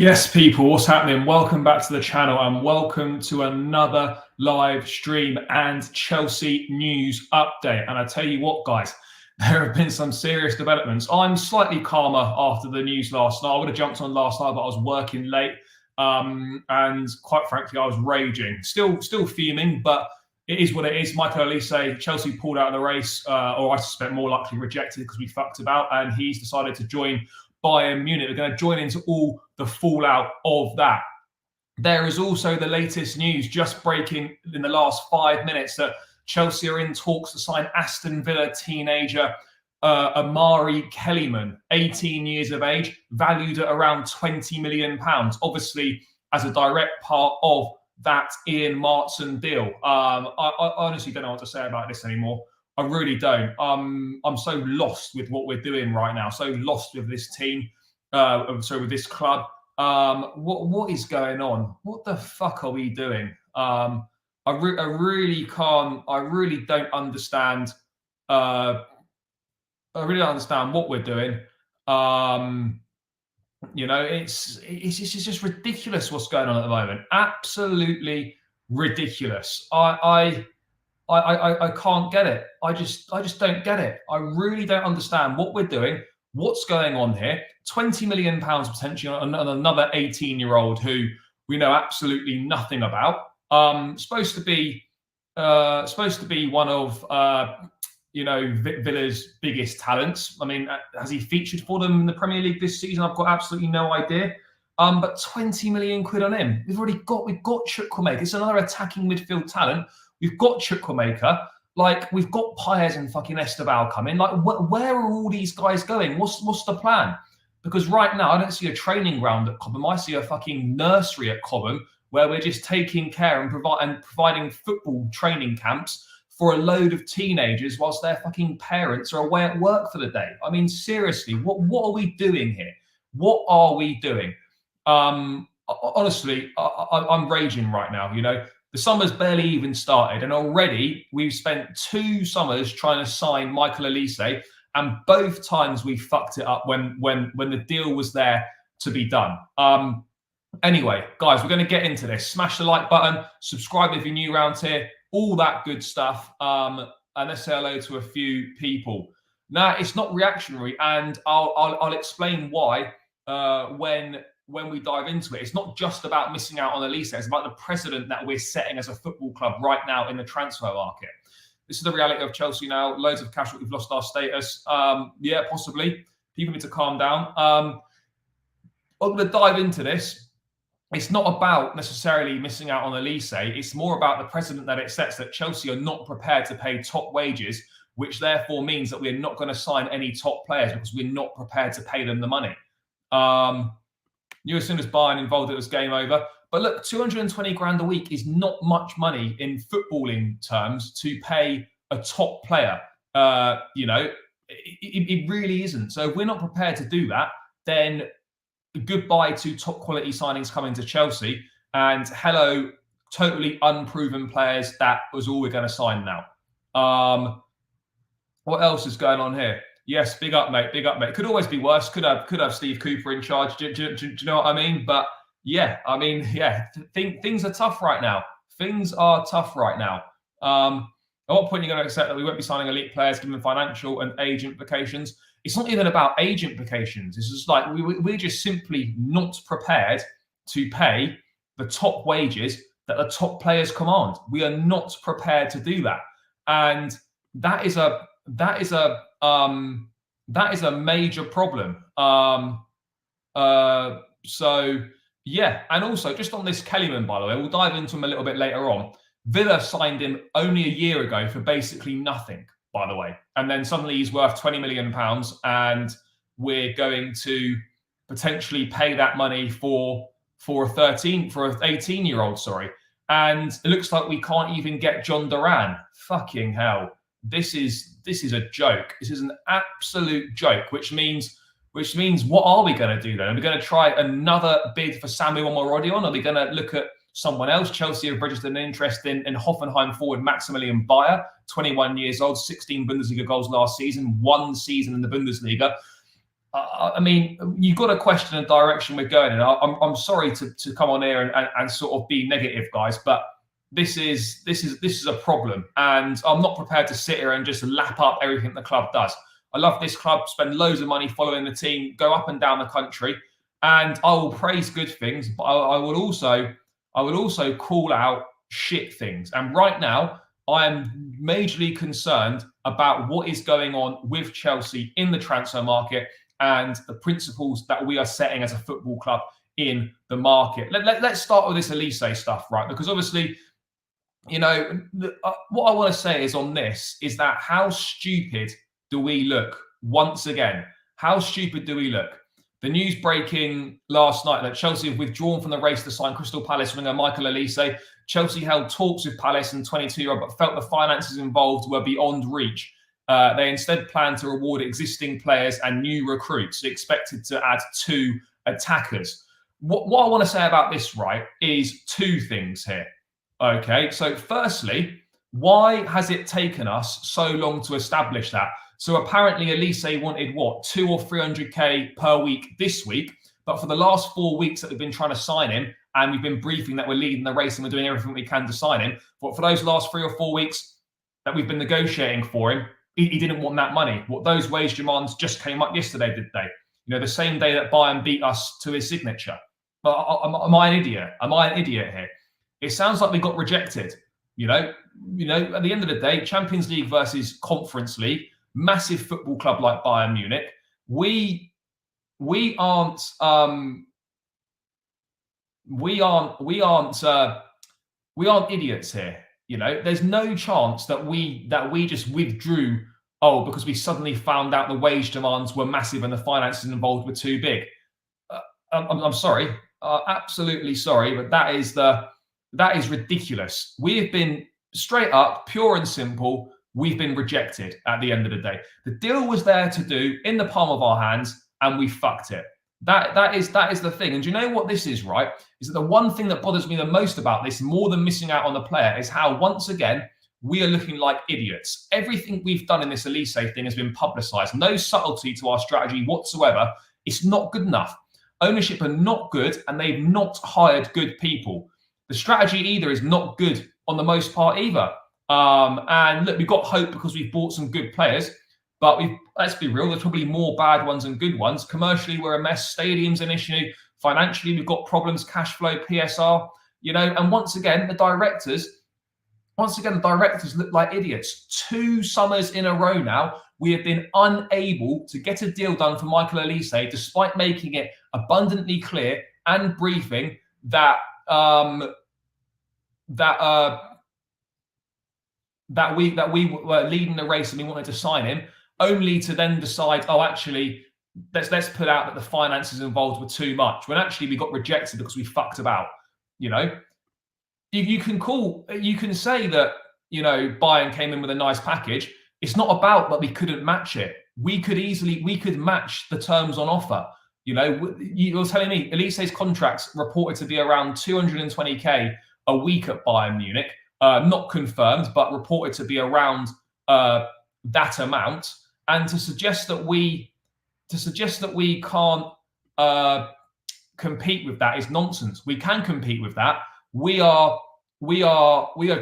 Yes, people, what's happening? Welcome back to the channel and welcome to another live stream and Chelsea news update. And I tell you what, guys, there have been some serious developments. I'm slightly calmer after the news last night. I would have jumped on last night, but I was working late. And quite frankly, I was raging. Still fuming, but it is what it is. Michael Olise, Chelsea pulled out of the race, or I suspect more likely rejected because we fucked about, and he's decided to join Bayern Munich. We're going to join into all the fallout of that. There is also the latest news just breaking in the last 5 minutes that Chelsea are in talks to sign Aston Villa teenager Omari Kellyman, 18 years of age, valued at around £20 million. Obviously, as a direct part of that Ian Martin deal. I honestly don't know what to say about this anymore. I really don't. I'm so lost with what we're doing right now. So lost with this team. With this club. What is going on? What the fuck are we doing? I really can't. I really don't understand. I really don't understand what we're doing. It's just ridiculous what's going on at the moment. Absolutely ridiculous. I can't get it. I just don't get it. I really don't understand what we're doing, what's going on here. £20 million potentially on another 18-year-old who we know absolutely nothing about. Supposed to be one of Villa's biggest talents. I mean, has he featured for them in the Premier League this season? I've got absolutely no idea. But 20 million quid on him. We've got Chukwuemeka. It's another attacking midfield talent. We've got Chukwuemeka. Like, we've got Paez and fucking Esteban coming. Like, where are all these guys going? What's the plan? Because right now, I don't see a training ground at Cobham. I see a fucking nursery at Cobham where we're just taking care and providing football training camps for a load of teenagers whilst their fucking parents are away at work for the day. I mean, seriously, what are we doing here? What are we doing? Honestly, I'm raging right now, you know. The summer's barely even started, and already we've spent 2 summers trying to sign Michael Olise, and both times we fucked it up when the deal was there to be done. Anyway, guys, we're going to get into this. Smash the like button, subscribe if you're new around here, all that good stuff. And let's say hello to a few people. Now, it's not reactionary, and I'll explain why when we dive into it. It's not just about missing out on Olise. It's about the precedent that we're setting as a football club right now in the transfer market. This is the reality of Chelsea now. Loads of cash, we've lost our status. Yeah, possibly. People need to calm down. I'm going to dive into this. It's not about necessarily missing out on Olise. It's more about the precedent that it sets, that Chelsea are not prepared to pay top wages, which therefore means that we're not going to sign any top players because we're not prepared to pay them the money. Knew as soon as Bayern involved, it was game over. But look, 220 grand a week is not much money in footballing terms to pay a top player. It really isn't. So if we're not prepared to do that, then goodbye to top quality signings coming to Chelsea, and hello, totally unproven players. That was all we're going to sign now. What else is going on here? Yes, big up, mate. Big up, mate. Could always be worse. Could have Steve Cooper in charge. Do you know what I mean? But yeah, I mean, yeah, things are tough right now. Things are tough right now. At what point are you going to accept that we won't be signing elite players given financial and age implications? It's not even about age implications. It's just like we're just simply not prepared to pay the top wages that the top players command. We are not prepared to do that, and that is a major problem. So yeah, and also just on this Kellyman, by the way, we'll dive into him a little bit later on. Villa signed him only a year ago for basically nothing, by the way, and then suddenly he's worth £20 million, and we're going to potentially pay that money for an 18-year-old. Sorry, and it looks like we can't even get John Duran. Fucking hell. This is a joke. This is an absolute joke, which means what are we going to do then? Are we going to try another bid for Samuel Morodion? Are we going to look at someone else? Chelsea have registered an interest in Hoffenheim forward Maximilian Bayer, 21 years old, 16 Bundesliga goals last season, 1 season in the Bundesliga. I mean, you've got to question the direction we're going in. I'm sorry to come on here and sort of be negative, guys, but this is a problem, and I'm not prepared to sit here and just lap up everything the club does. I love this club, spend loads of money following the team, go up and down the country, and I will praise good things, but I will also call out shit things. And right now, I am majorly concerned about what is going on with Chelsea in the transfer market and the principles that we are setting as a football club in the market. Let's start with this Olise stuff, right? Because obviously, you know, what I want to say is on this is that how stupid do we look once again? How stupid do we look? The news breaking last night that Chelsea have withdrawn from the race to sign Crystal Palace winger Michael Olise. Chelsea held talks with Palace and 22-year-old, but felt the finances involved were beyond reach. They instead planned to reward existing players and new recruits, expected to add 2 attackers. What I want to say about this, right, is 2 things here. Okay, so firstly, why has it taken us so long to establish that? So apparently Olise wanted what, 200 or 300k per week this week, but for the last 4 weeks that we've been trying to sign him, and we've been briefing that we're leading the race and we're doing everything we can to sign him, but for those last 3 or 4 weeks that we've been negotiating for him, he didn't want that money. What those wage demands just came up yesterday, did they? You know, the same day that Bayern beat us to his signature. But am I an idiot? Am I an idiot here? It sounds like we got rejected. You know, at the end of the day, Champions League versus Conference League, massive football club like Bayern Munich. We aren't idiots here. You know, there's no chance that we just withdrew, because we suddenly found out the wage demands were massive and the finances involved were too big. I'm sorry, absolutely sorry, but that is ridiculous. We have been straight up, pure and simple. We've been rejected at the end of the day. The deal was there to do in the palm of our hands, and we fucked it. That is the thing. And do you know what this is, right? Is that the one thing that bothers me the most about this, more than missing out on the player, is how once again we are looking like idiots. Everything we've done in this Olise thing has been publicised. No subtlety to our strategy whatsoever. It's not good enough. Ownership are not good, and they've not hired good people. The strategy either is not good on the most part either. And look, we've got hope because we've bought some good players. But let's be real, there's probably more bad ones than good ones. Commercially, we're a mess. Stadium's an issue. Financially, we've got problems, cash flow, PSR, you know. And once again, the directors look like idiots. 2 summers in a row now, we have been unable to get a deal done for Michael Olise, despite making it abundantly clear and briefing that we were leading the race and we wanted to sign him, only to then decide, actually, let's put out that the finances involved were too much, when actually we got rejected because we fucked about. You know, you can say that, you know, Bayern came in with a nice package. It's not about that we couldn't match it. We could match the terms on offer. You know, you're telling me Olise's contract's reported to be around 220k a week at Bayern Munich. Not confirmed, but reported to be around that amount. And to suggest that we can't compete with that is nonsense. We can compete with that. We are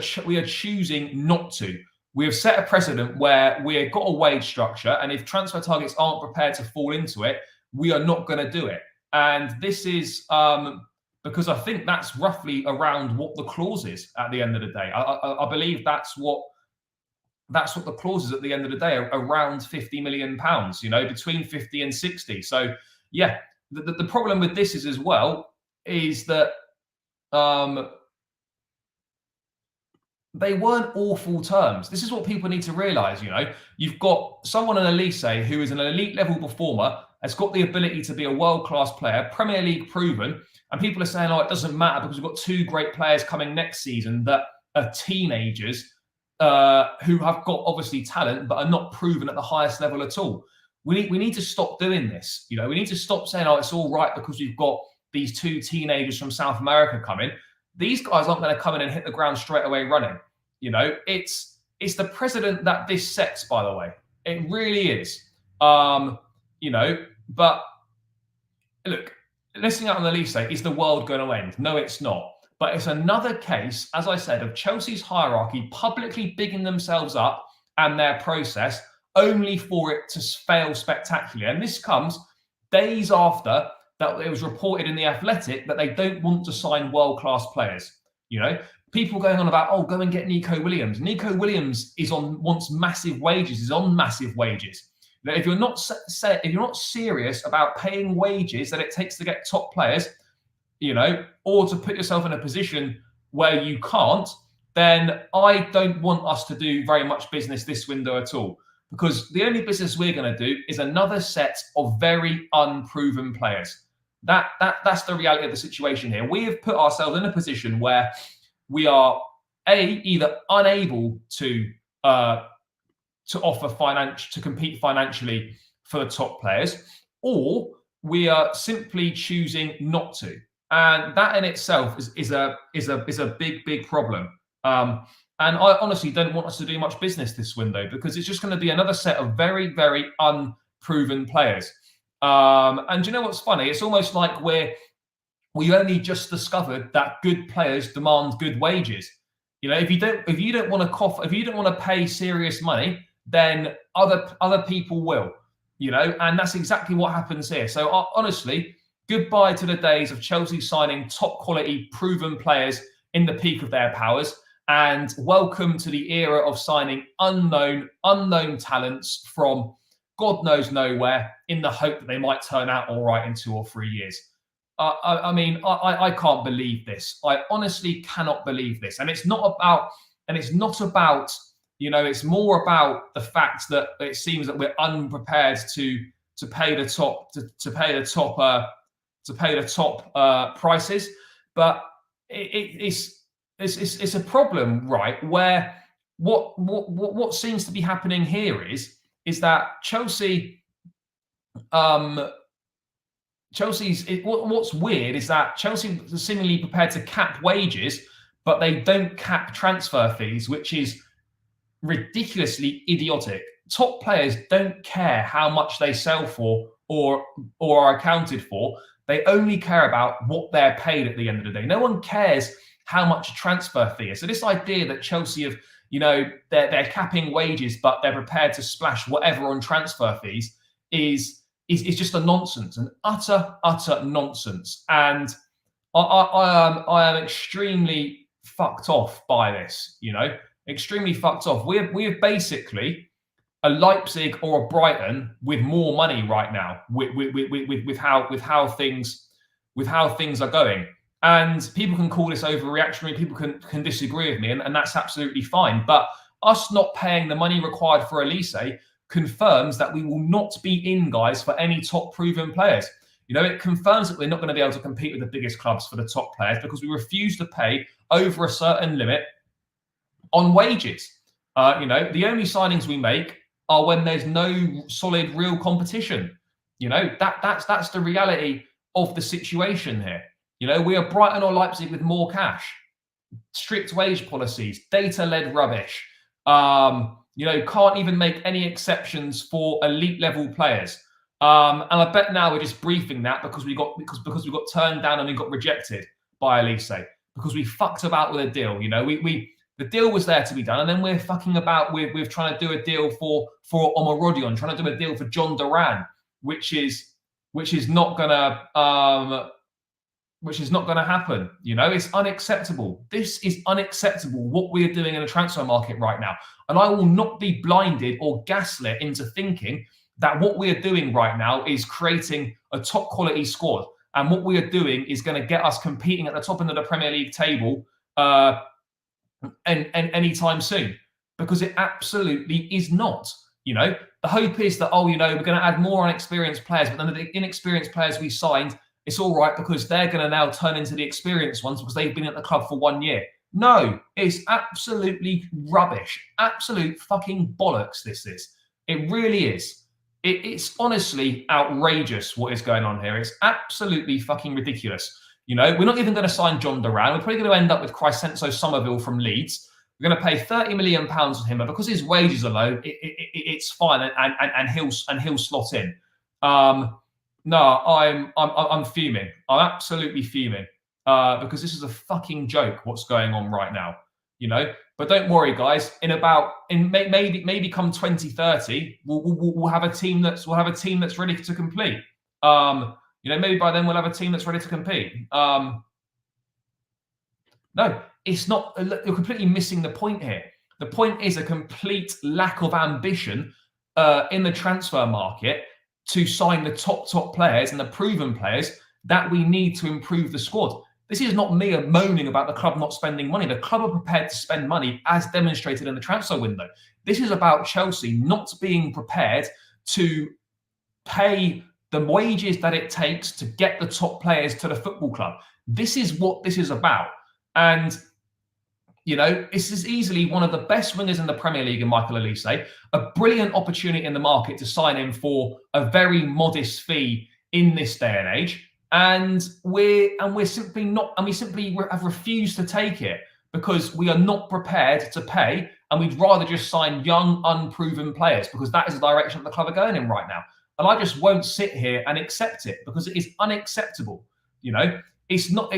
choosing not to. We have set a precedent where we've got a wage structure, and if transfer targets aren't prepared to fall into it, we are not going to do it. And this is because I think that's roughly around what the clause is at the end of the day. I believe that's what the clause is at the end of the day, around £50 million, you know, between 50 and 60. So yeah, the problem with this is as well is that they weren't awful terms. This is what people need to realise, you know. You've got someone in Olise who is an elite level performer, has got the ability to be a world-class player, Premier League proven, and people are saying, it doesn't matter because we've got 2 great players coming next season that are teenagers who have got obviously talent but are not proven at the highest level at all. We need to stop doing this. You know, we need to stop saying, it's all right because we've got these 2 teenagers from South America coming. These guys aren't going to come in and hit the ground straight away running. You know, it's the precedent that this sets, by the way. It really is. You know, But look, listening out on Olise, is the world going to end? No, it's not. But it's another case, as I said, of Chelsea's hierarchy publicly bigging themselves up and their process, only for it to fail spectacularly. And this comes days after that it was reported in The Athletic that they don't want to sign world-class players. You know, people going on about, oh, go and get Nico Williams. Nico Williams wants massive wages, is on massive wages. Now, if you're not serious about paying wages that it takes to get top players, you know, or to put yourself in a position where you can't, then I don't want us to do very much business this window at all. Because the only business we're going to do is another set of very unproven players. That's the reality of the situation here. We have put ourselves in a position where we are either unable to offer to compete financially for the top players, or we are simply choosing not to, and that in itself is a big problem. And I honestly don't want us to do much business this window because it's just going to be another set of very unproven players. And do you know what's funny? It's almost like we only just discovered that good players demand good wages. You know, if you don't want to pay serious money, then other people will. You know, and that's exactly what happens here. So honestly, goodbye to the days of Chelsea signing top quality, proven players in the peak of their powers, and welcome to the era of signing unknown talents from God knows nowhere in the hope that they might turn out all right in 2 or 3 years. I mean, I can't believe this. I honestly cannot believe this. And it's not about, you know, it's more about the fact that it seems that we're unprepared to pay the top prices. But it's a problem, right? Where what seems to be happening here is that what's weird is that Chelsea is seemingly prepared to cap wages, but they don't cap transfer fees, which is ridiculously idiotic. Top players don't care how much they sell for or are accounted for. They only care about what they're paid at the end of the day. No one cares how much a transfer fee is. So this idea that Chelsea have, you know, they're capping wages, but they're prepared to splash whatever on transfer fees is just a nonsense, an utter nonsense. And I am extremely fucked off by this, you know, extremely fucked off. We're basically a Leipzig or a Brighton with more money right now with how things are going. And people can call this overreactionary, people can disagree with me, and that's absolutely fine. But us not paying the money required for Olise confirms that we will not be in, guys, for any top proven players. You know, it confirms that we're not going to be able to compete with the biggest clubs for the top players because we refuse to pay over a certain limit on wages. You know, the only signings we make are when there's no solid real competition. You know, that's the reality of the situation here. You know, we are Brighton or Leipzig with more cash, strict wage policies, data-led rubbish. You know, can't even make any exceptions for elite level players. And I bet now we're just briefing that because we got turned down and we got rejected by Olise because we fucked about with a deal. You know, the deal was there to be done, and then we're fucking about with trying to do a deal for Omari, trying to do a deal for John Duran, which is not gonna happen. You know, it's unacceptable. This is unacceptable what we're doing in the transfer market right now. And I will not be blinded or gaslit into thinking that what we are doing right now is creating a top quality squad. And what we are doing is going to get us competing at the top end of the Premier League table and anytime soon, because it absolutely is not. You know, the hope is that, oh, you know, we're going to add more inexperienced players, but then the inexperienced players we signed, it's all right because they're going to now turn into the experienced ones because they've been at the club for 1 year. No, it's absolutely rubbish. Absolute fucking bollocks, this is. It really is. It's honestly outrageous what is going on here. It's absolutely fucking ridiculous. You know, we're not even going to sign John Duran. We're probably going to end up with Crysenso Somerville from Leeds. We're going to pay £30 million on him, but because his wages are low, it's fine, and he'll slot in. No, I'm fuming. I'm absolutely fuming because this is a fucking joke. What's going on right now? You know. But don't worry, guys. Maybe come 2030, we'll have a team that's ready to compete. Maybe by then we'll have a team that's ready to compete. No, it's not. You're completely missing the point here. The point is a complete lack of ambition in the transfer market to sign the top players and the proven players that we need to improve the squad. This is not me moaning about the club not spending money. The club are prepared to spend money as demonstrated in the transfer window. This is about Chelsea not being prepared to pay the wages that it takes to get the top players to the football club. This is what this is about. And this is easily one of the best wingers in the Premier League in Michael Olise, a brilliant opportunity in the market to sign him for a very modest fee in this day and age. And we simply have refused to take it because we are not prepared to pay, and we'd rather just sign young, unproven players because that is the direction that the club are going in right now. And I just won't sit here and accept it because it is unacceptable. It's not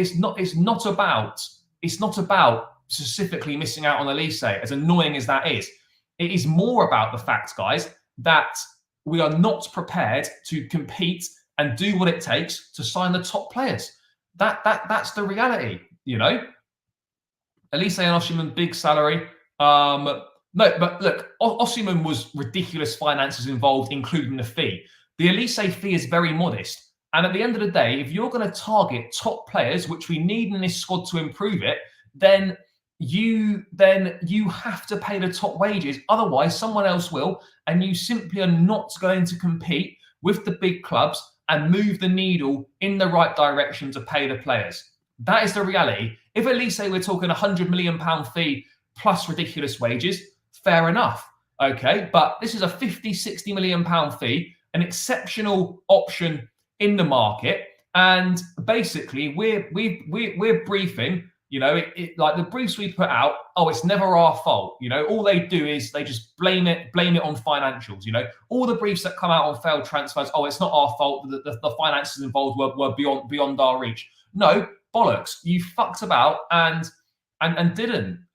about specifically missing out on Olise, as annoying as that is. It is more about the fact, guys, that we are not prepared to compete and do what it takes to sign the top players. That's the reality, Olise and Osimhen, big salary. No, but look, Osimhen was ridiculous finances involved, including the fee. The Olise fee is very modest. And at the end of the day, if you're going to target top players, which we need in this squad to improve it, then you have to pay the top wages. Otherwise, someone else will, and you simply are not going to compete with the big clubs and move the needle in the right direction to pay the players. That is the reality. If Olise, we're talking £100 million fee plus ridiculous wages, fair enough. Okay, but this is a £50-60 million fee, an exceptional option in the market, and basically we're briefing. Like the briefs we put out, it's never our fault. All they do is they just blame it on financials. All the briefs that come out on failed transfers, it's not our fault. The finances involved were beyond our reach. No, bollocks. You fucked about and didn't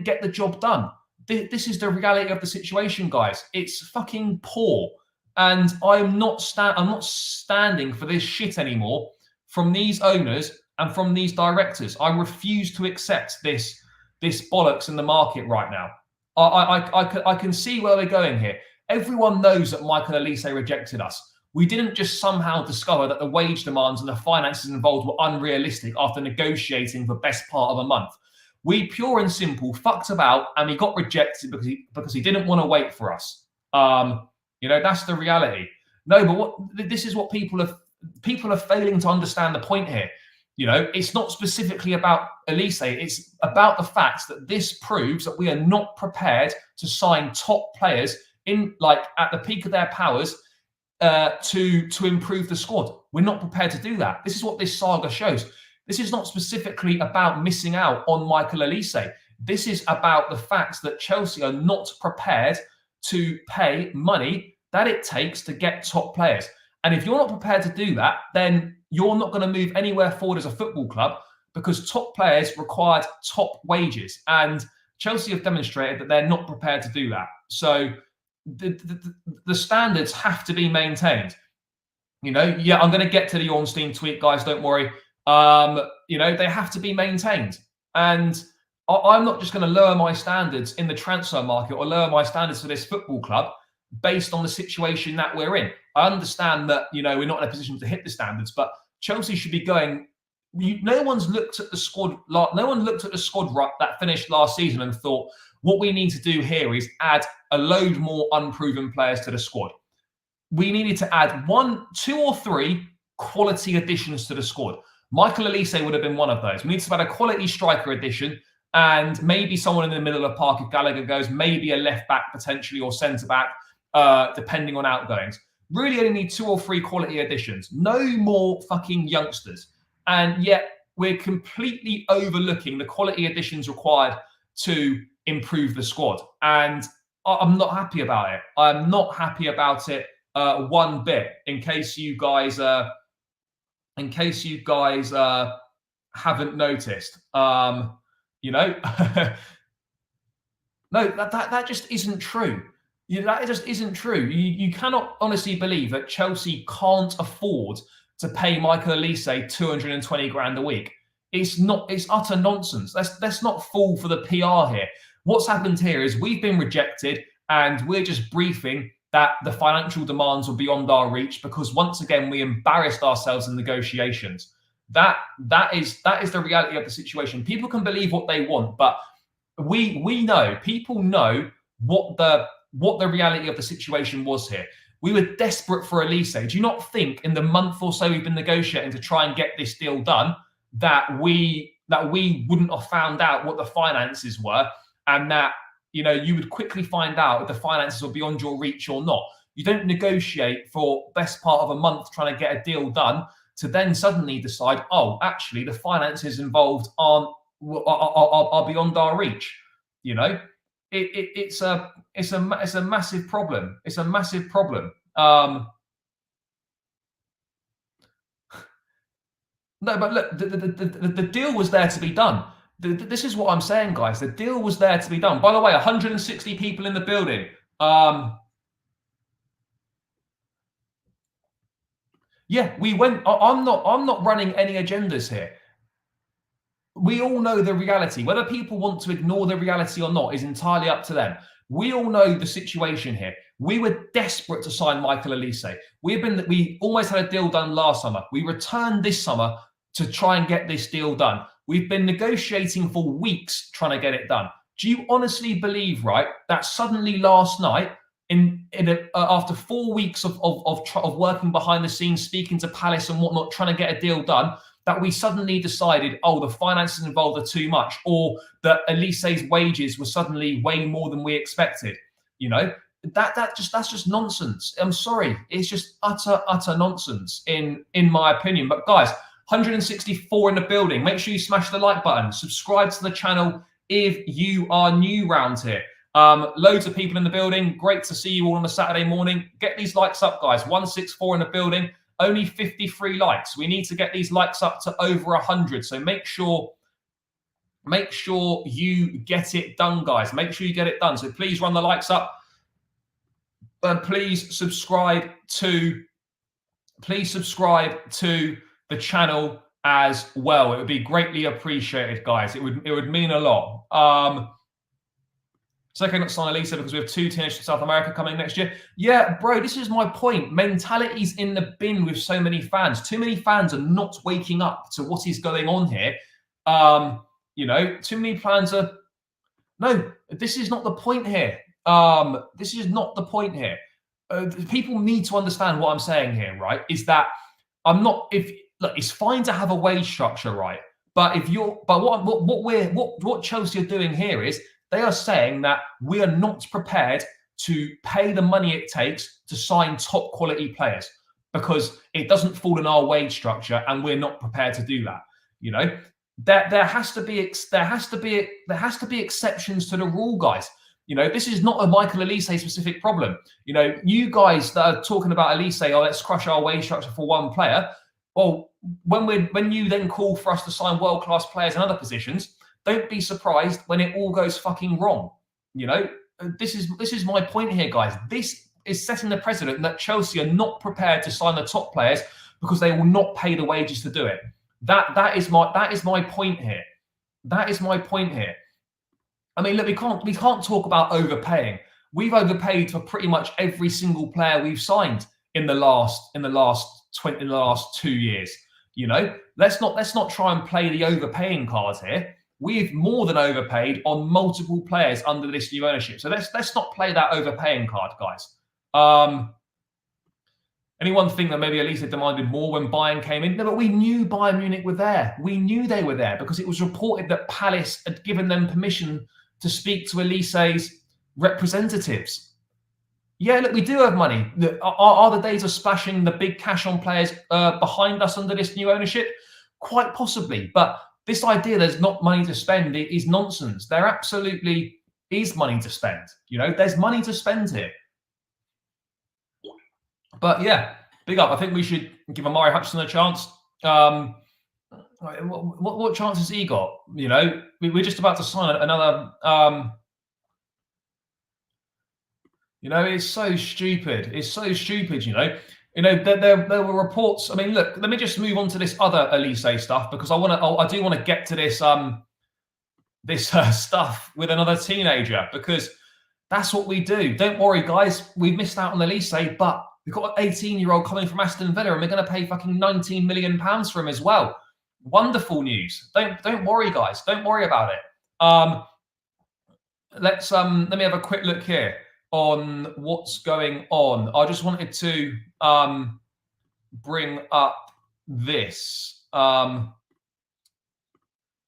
get the job done. This is the reality of the situation, guys. It's fucking poor, and I'm not standing for this shit anymore from these owners and from these directors. I refuse to accept this bollocks in the market right now. I can see where we're going here. Everyone knows that Michael Olise rejected us. We didn't just somehow discover that the wage demands and the finances involved were unrealistic after negotiating for best part of a month. We pure and simple fucked about, and he got rejected because he didn't want to wait for us. That's the reality. No, but this is what people are failing to understand the point here. It's not specifically about Olise. It's about the fact that this proves that we are not prepared to sign top players at the peak of their powers to improve the squad. We're not prepared to do that. This is what this saga shows. This is not specifically about missing out on Michael Olise. This is about the fact that Chelsea are not prepared to pay money that it takes to get top players. And if you're not prepared to do that, then you're not going to move anywhere forward as a football club because top players required top wages. And Chelsea have demonstrated that they're not prepared to do that. So the standards have to be maintained. I'm going to get to the Ornstein tweet, guys. Don't worry. They have to be maintained. And I'm not just going to lower my standards in the transfer market or lower my standards for this football club based on the situation that we're in. I understand that, we're not in a position to hit the standards, but Chelsea should be going. No one's looked at the squad. No one looked at the squad that finished last season and thought, what we need to do here is add a load more unproven players to the squad. We needed to add 1, 2, or 3 quality additions to the squad. Michael Olise would have been one of those. We need to add a quality striker addition and maybe someone in the middle of the park if Gallagher goes, maybe a left back potentially or centre back, depending on outgoings. Really only need 2 or 3 quality additions. No more fucking youngsters. And yet we're completely overlooking the quality additions required to improve the squad. And I'm not happy about it. I'm not happy about it one bit, in case you guys haven't noticed. You know, no, that just isn't true. That just isn't true. You cannot honestly believe that Chelsea can't afford to pay Michael Olise 220 grand a week. It's not. It's utter nonsense. Let's not fall for the PR here. What's happened here is we've been rejected, and we're just briefing that the financial demands were beyond our reach because once again we embarrassed ourselves in negotiations. That is the reality of the situation. People can believe what they want, but we know, people know what the reality of the situation was here. We were desperate for Olise. Do you not think in the month or so we've been negotiating to try and get this deal done that we wouldn't have found out what the finances were, and that you would quickly find out if the finances were beyond your reach or not? You don't negotiate for best part of a month trying to get a deal done to then suddenly decide, oh, actually the finances involved are beyond our reach. It's a massive problem. It's a massive problem. No, but look, the deal was there to be done. This is what I'm saying, guys. The deal was there to be done. By the way, 160 people in the building. Yeah, we went. I'm not running any agendas here. We all know the reality. Whether people want to ignore the reality or not is entirely up to them. We all know the situation here. We were desperate to sign Michael Olise. We almost had a deal done last summer. We returned this summer to try and get this deal done. We've been negotiating for weeks trying to get it done. Do you honestly believe, right, that suddenly last night, after 4 weeks of working behind the scenes, speaking to Palace and whatnot, trying to get a deal done, that we suddenly decided, oh, the finances involved are too much, or that Olise's wages were suddenly way more than we expected? That's just nonsense. I'm sorry, it's just utter nonsense in my opinion. But guys, 164 in the building. Make sure you smash the like button. Subscribe to the channel if you are new round here. Loads of people in the building. Great to see you all on a Saturday morning. Get these likes up, guys. 164 in the building. Only 53 likes. We need to get these likes up to over 100. So make sure you get it done, guys. Make sure you get it done. So please run the likes up. And please subscribe to the channel as well. It would be greatly appreciated, guys. It would mean a lot. It's okay not to sign Olise because we have 2 teenagers from South America coming next year. Yeah, bro, this is my point. Mentality's in the bin with so many fans. Too many fans are not waking up to what is going on here. Too many plans are... No, this is not the point here. This is not the point here. People need to understand what I'm saying here, right? Is that look, it's fine to have a wage structure, right? But what Chelsea are doing here is they are saying that we are not prepared to pay the money it takes to sign top quality players because it doesn't fall in our wage structure, and we're not prepared to do that. There has to be exceptions to the rule, guys. This is not a Michael Olise specific problem. You guys that are talking about Olise, oh, let's crush our wage structure for one player. Well, when you then call for us to sign world-class players in other positions, don't be surprised when it all goes fucking wrong. This is my point here, guys. This is setting the precedent that Chelsea are not prepared to sign the top players because they will not pay the wages to do it. That is my point here. That is my point here. I mean, look, we can't talk about overpaying. We've overpaid for pretty much every single player we've signed in the last 2 years. Let's not try and play the overpaying cards here. We've more than overpaid on multiple players under this new ownership. So let's not play that overpaying card, guys. Anyone think that maybe Olise demanded more when Bayern came in? No, but we knew Bayern Munich were there. We knew they were there because it was reported that Palace had given them permission to speak to Olise's representatives. Yeah, look, we do have money. Are the days of splashing the big cash on players behind us under this new ownership? Quite possibly. But this idea there's not money to spend is nonsense. There absolutely is money to spend. There's money to spend here. But yeah, big up. I think we should give Omari Hutchinson a chance. What chance has he got? You know, we're just about to sign another. You know, it's so stupid. It's so stupid. There were reports. I mean, look. Let me just move on to this other Olise stuff because I do want to get to this stuff with another teenager because that's what we do. Don't worry, guys. We've missed out on Olise, but we've got an 18-year-old coming from Aston Villa, and we're going to pay fucking 19 million pounds for him as well. Wonderful news. Don't worry, guys. Don't worry about it. Let me have a quick look here on what's going on. I just wanted to bring up this.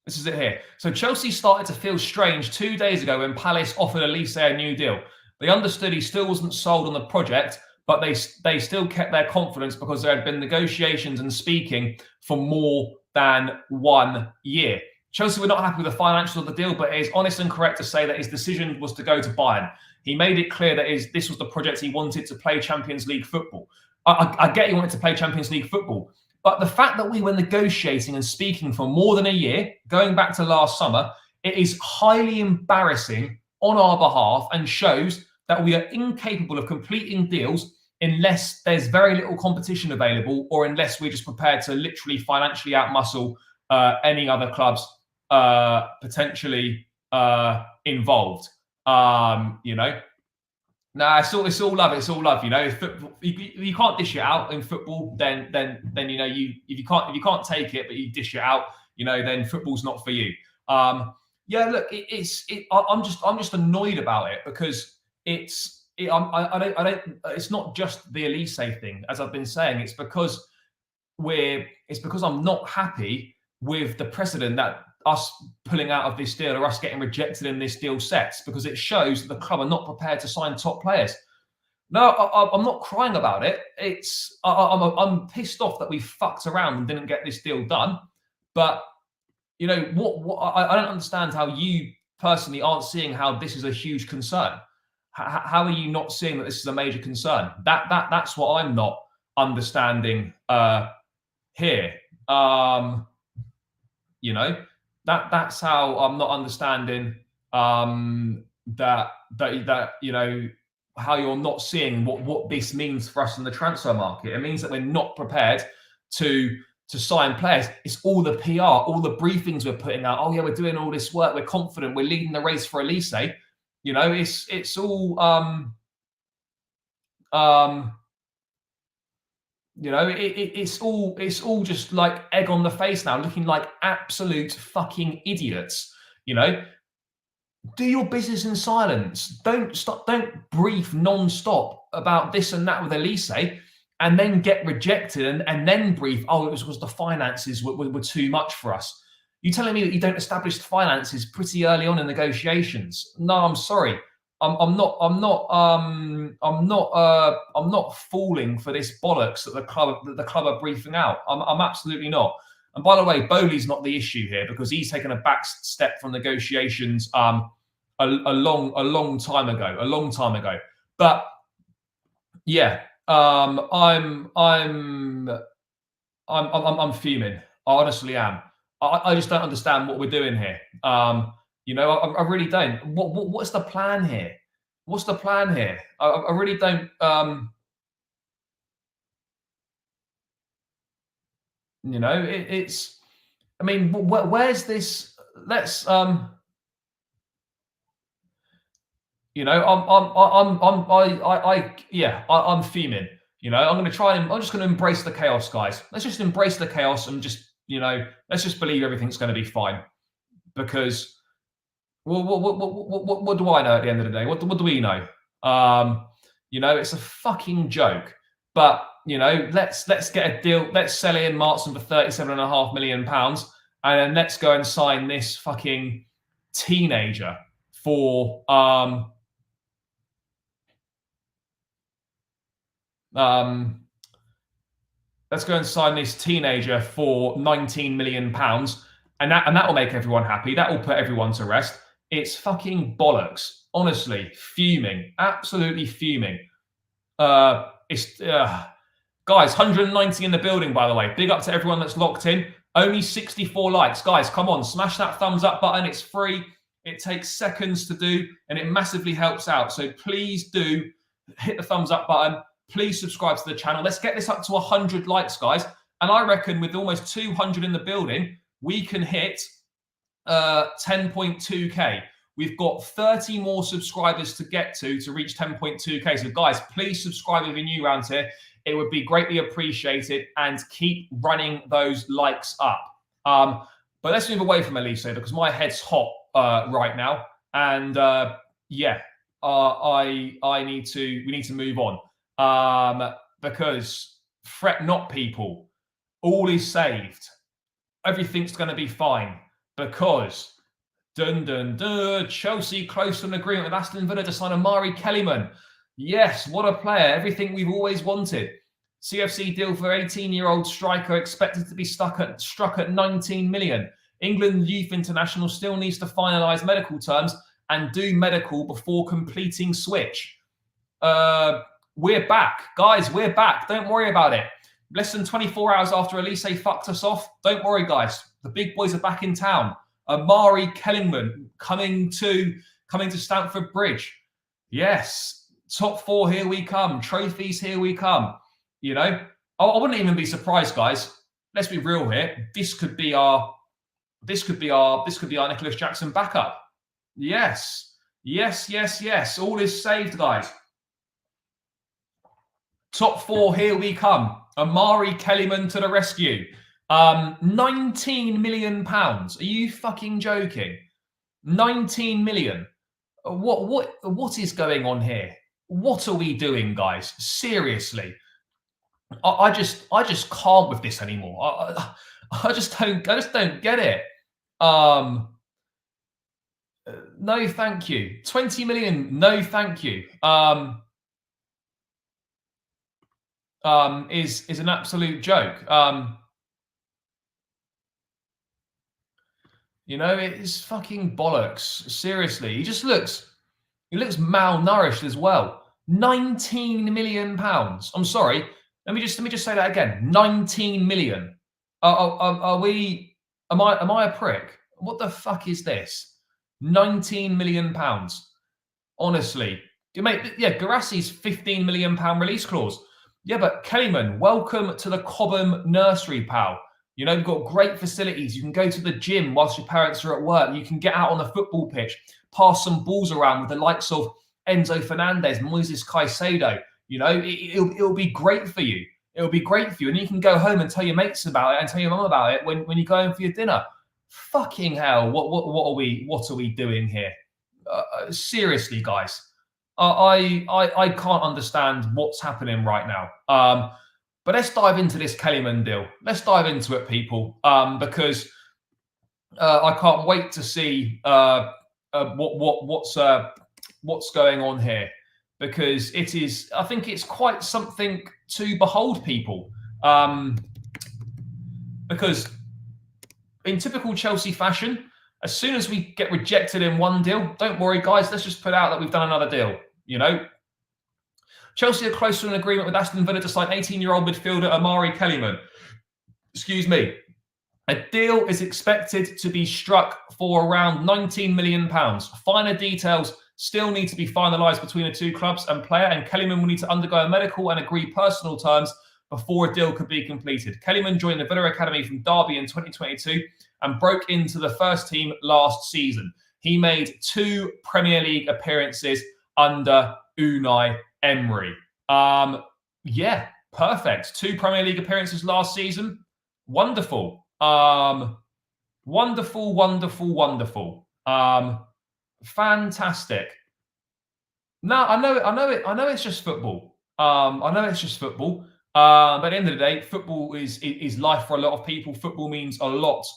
This is it here. So Chelsea started to feel strange 2 days ago when Palace offered Olise a new deal. They understood he still wasn't sold on the project, but they still kept their confidence because there had been negotiations and speaking for more than 1 year. Chelsea were not happy with the financials of the deal, but it is honest and correct to say that his decision was to go to Bayern. He made it clear that this was the project he wanted to play Champions League football. I get he wanted to play Champions League football, but the fact that we were negotiating and speaking for more than a year, going back to last summer, it is highly embarrassing on our behalf and shows that we are incapable of completing deals unless there's very little competition available or unless we're just prepared to literally financially outmuscle any other clubs potentially involved. It's all love. It's all love. You know, if you can't dish it out in football, then if you can't take it, but you dish it out, then football's not for you. Look, I'm just annoyed about it because it's not just the Olise thing, as I've been saying. It's because I'm not happy with the precedent that us pulling out of this deal or us getting rejected in this deal sets, because it shows that the club are not prepared to sign top players. No, I'm not crying about it. I'm pissed off that we fucked around and didn't get this deal done. But I don't understand how you personally aren't seeing how this is a huge concern. How are you not seeing that this is a major concern? That's what I'm not understanding here. That's how I'm not understanding that how you're not seeing what this means for us in the transfer market. It means that we're not prepared to sign players. It's all the PR, all the briefings we're putting out. Oh yeah, we're doing all this work. We're confident. We're leading the race for Olise. It's all it's all just like egg on the face now, looking like absolute fucking idiots. Do your business in silence. Don't brief non-stop about this and that with Olise, and then get rejected and then brief. Oh, it was the finances were too much for us. You telling me that you don't establish the finances pretty early on in negotiations? No, I'm sorry. I'm not falling for this bollocks that the club are briefing out. I'm absolutely not. And by the way, Bowley's not the issue here because he's taken a back step from negotiations a long time ago. But yeah, I'm fuming. I honestly am. I just don't understand what we're doing here. I really don't. What's the plan here? What's the plan here? I really don't. It's. I mean, where's this? Let's. I'm fuming. I'm just going to embrace the chaos, guys. Let's just embrace the chaos and just. Let's just believe everything's going to be fine, because what do I know at the end of the day? What do we know? It's a fucking joke. But let's get a deal. Let's sell Ian Martson for £37.5 million, and then let's go and sign this fucking teenager for let's go and sign this teenager for £19 million, and that will make everyone happy. That will put everyone to rest. It's fucking bollocks. Honestly, fuming. Absolutely fuming. Guys, 190 in the building, by the way. Big up to everyone that's locked in. Only 64 likes. Guys, come on, smash that thumbs up button. It's free. It takes seconds to do, and it massively helps out. So please do hit the thumbs up button. Please subscribe to the channel. Let's get this up to 100 likes, guys. And I reckon with almost 200 in the building, we can hit 10.2K. We've got 30 more subscribers to get to reach 10.2K. So guys, please subscribe if you're new around here. It would be greatly appreciated, and keep running those likes up. But let's move away from Olise because my head's hot right now. And we need to move on. Because fret not, people. All is saved. Everything's going to be fine because Chelsea close to an agreement with Aston Villa to sign Omari Kellyman. Yes, what a player. Everything we've always wanted. CFC deal for 18-year-old striker expected to be struck at 19 million. England youth international still needs to finalise medical terms and do medical before completing switch. We're back. Guys, we're back. Don't worry about it. Less than 24 hours after Olise fucked us off. Don't worry, guys. The big boys are back in town. Omari Kellyman coming to Stamford Bridge. Yes. Top 4, here we come. Trophies, here we come. You know, I wouldn't even be surprised, guys. Let's be real here. This could be our Nicholas Jackson backup. Yes. All is saved, guys. Top 4, here we come. Omari Kellyman to the rescue. 19 million pounds. Are you fucking joking? 19 million. What is going on here? What are we doing, guys? Seriously. I just can't with this anymore. I just don't get it. No, thank you. 20 million. No, thank you. Is an absolute joke. You know, it's fucking bollocks. Seriously, he looks malnourished as well. 19 million pounds. I'm sorry. Let me just say that again. 19 million. Am I a prick? What the fuck is this? 19 million pounds. Honestly. Mate, yeah, Garassi's 15 million pound release clause. Yeah, but Kellyman, welcome to the Cobham nursery, pal. You know, you've got great facilities. You can go to the gym whilst your parents are at work. You can get out on the football pitch, pass some balls around with the likes of Enzo Fernandez, Moises Caicedo. You know, it'll be great for you. It'll be great for you. And you can go home and tell your mates about it and tell your mum about it when you go home for your dinner. Fucking hell, what are we doing here? Seriously, guys. I can't understand what's happening right now. But let's dive into this Kellyman deal. Let's dive into it, people, because I can't wait to see what's going on here, because I think it's quite something to behold, people. Because in typical Chelsea fashion, as soon as we get rejected in one deal, don't worry, guys, let's just put out that we've done another deal. You know, Chelsea are close to an agreement with Aston Villa to sign 18-year-old midfielder Omari Kellyman. Excuse me. A deal is expected to be struck for around £19 million. Finer details still need to be finalised between the two clubs and player, and Kellyman will need to undergo a medical and agree personal terms before a deal could be completed. Kellyman joined the Villa Academy from Derby in 2022 and broke into the first team last season. He made 2 Premier League appearances under Unai Emery. Yeah, perfect. 2 Premier League appearances last season. Wonderful. Wonderful. Fantastic. Now, I know it's just football. I know it's just football. But at the end of the day, football is life for a lot of people. Football means a lot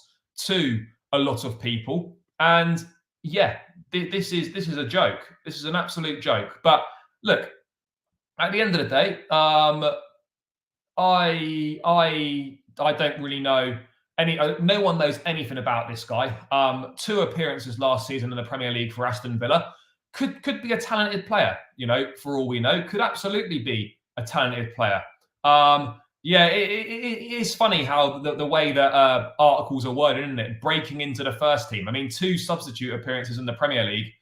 to a lot of people. And yeah, this is a joke. This is an absolute joke. But look, at the end of the day, I don't really know no one knows anything about this guy. 2 appearances last season in the Premier League for Aston Villa. Could be a talented player, you know, for all we know. Could absolutely be a talented player. Yeah, it is funny how the way that articles are worded, isn't it? Breaking into the first team. I mean, 2 substitute appearances in the Premier League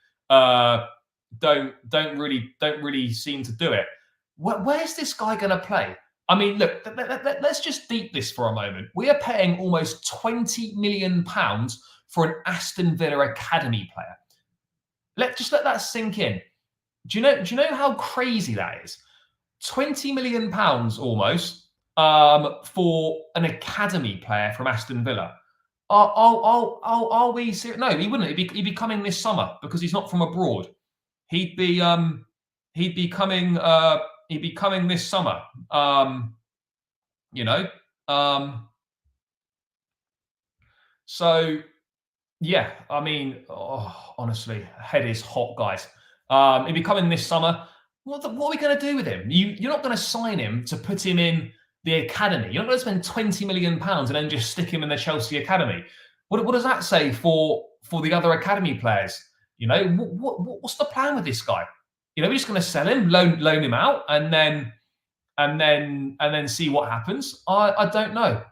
don't really seem to do it. Where's this guy going to play? I mean, look, let's just deep this for a moment. We are paying almost £20 million for an Aston Villa academy player. Let's let that sink in. Do you know how crazy that is? £20 million almost for an academy player from Aston Villa. Are we serious? No, he wouldn't. He'd be coming this summer because he's not from abroad. He'd be coming this summer. So yeah, I mean, honestly, head is hot, guys. He'll be coming this summer. What are we going to do with him? You're not going to sign him to put him in the academy. You're not going to spend £20 million and then just stick him in the Chelsea academy. What does that say for the other academy players? What's the plan with this guy? We're just going to sell him, loan him out, and then see what happens. I don't know.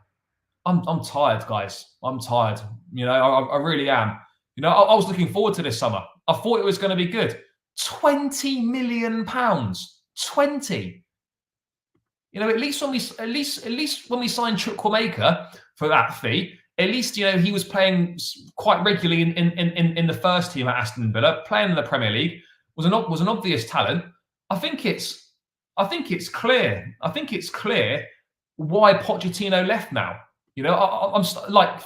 I'm tired, guys. I'm tired. I really am. I was looking forward to this summer. I thought it was going to be good. £20 million. 20. At least when we signed Chukwuemeka for that fee, at least he was playing quite regularly in the first team at Aston Villa, playing in the Premier League, was an obvious talent. I think it's clear. I think it's clear why Pochettino left now. I'm like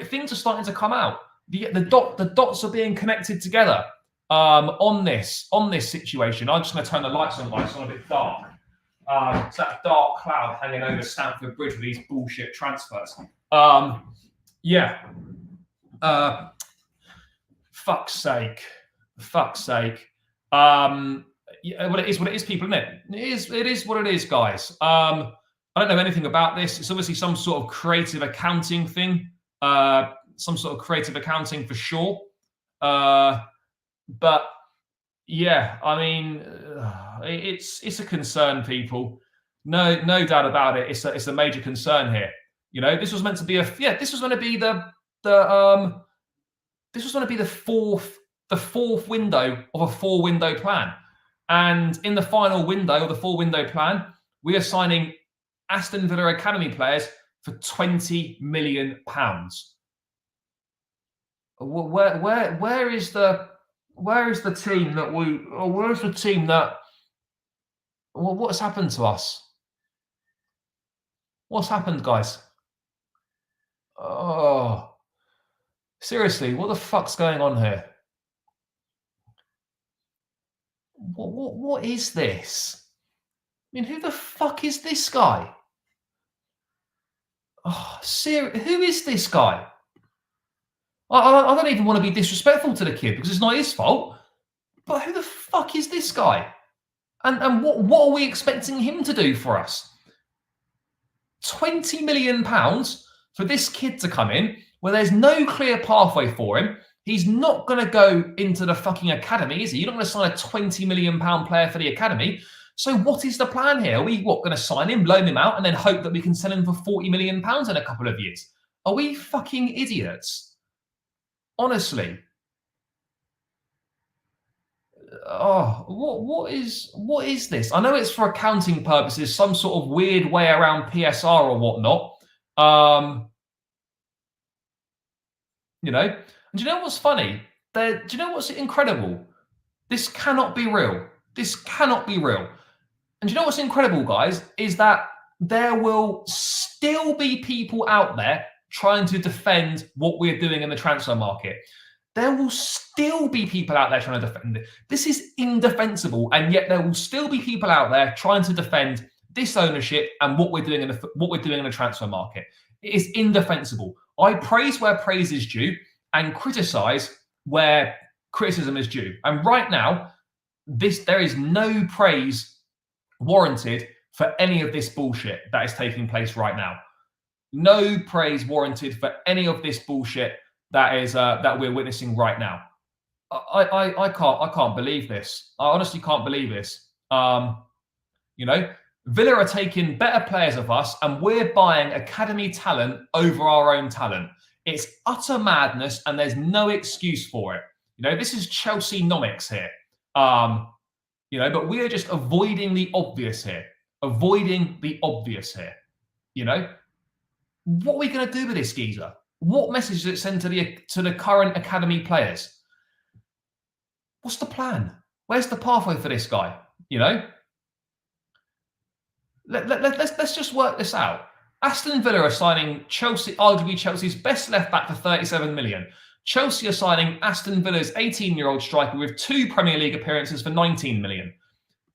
things are starting to come out. The dots are being connected together on this situation. I'm just going to turn the lights on, guys. It's on a bit dark. It's that dark cloud hanging over Stamford Bridge with these bullshit transfers. Fuck's sake. Well, it is what it is, people, isn't it? It is what it is, guys. I don't know anything about this. It's obviously some sort of creative accounting thing. Some sort of creative accounting for sure. But yeah, I mean, it's a concern, people. No doubt about it. It's a major concern here. This was meant to be this was going to be the fourth window of a 4-window plan. And in the final window of the 4-window plan, we are signing Aston Villa academy players for £20 million. Where is the team that where's the team that what's happened to us? What's happened, guys? Oh, seriously, what the fuck's going on here? What is this? I mean, who the fuck is this guy? Oh, who is this guy? I don't even want to be disrespectful to the kid because it's not his fault. But who the fuck is this guy? And what are we expecting him to do for us? £20 million for this kid to come in where there's no clear pathway for him. He's not going to go into the fucking academy, is he? You're not going to sign a £20 million player for the academy. So what is the plan here? Are we going to sign him, loan him out, and then hope that we can sell him for £40 million in a couple of years? Are we fucking idiots? Honestly. Oh, what is this? I know it's for accounting purposes, some sort of weird way around PSR or whatnot. And do you know what's funny? Do you know what's incredible? This cannot be real. This cannot be real. And do you know what's incredible, guys? Is that there will still be people out there trying to defend what we're doing in the transfer market. There will still be people out there trying to defend it. This is indefensible, and yet there will still be people out there trying to defend this ownership and what we're doing in the transfer market. It is indefensible. I praise where praise is due and criticize where criticism is due. And right now, there is no praise warranted for any of this bullshit that is taking place right now. No praise warranted for any of this bullshit that we're witnessing right now. I can't believe this. I honestly can't believe this. You know, Villa are taking better players of us, and we're buying academy talent over our own talent. It's utter madness, and there's no excuse for it. You know, this is Chelsea-nomics here. You know, but we are just avoiding the obvious here. Avoiding the obvious here. You know, what are we going to do with this geezer? What message does it send to the current academy players? What's the plan? Where's the pathway for this guy? You know, let's just work this out. Aston Villa are signing Chelsea, arguably Chelsea's best left back for 37 million. Chelsea are signing Aston Villa's 18-year-old striker with 2 Premier League appearances for 19 million.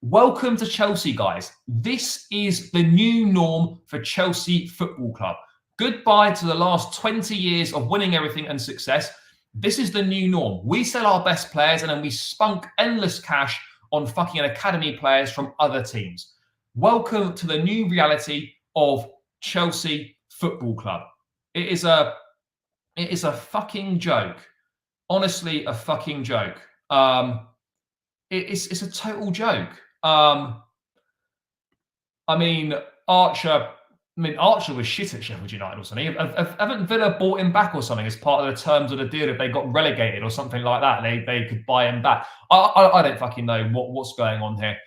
Welcome to Chelsea, guys. This is the new norm for Chelsea Football Club. Goodbye to the last 20 years of winning everything and success. This is the new norm. We sell our best players and then we spunk endless cash on fucking academy players from other teams. Welcome to the new reality of Chelsea Football Club. It is a fucking joke. Honestly, a fucking joke. It's a total joke. I mean, Archer was shit at Sheffield United or something. Haven't Villa bought him back or something as part of the terms of the deal if they got relegated or something like that? They could buy him back. I don't fucking know what's going on here.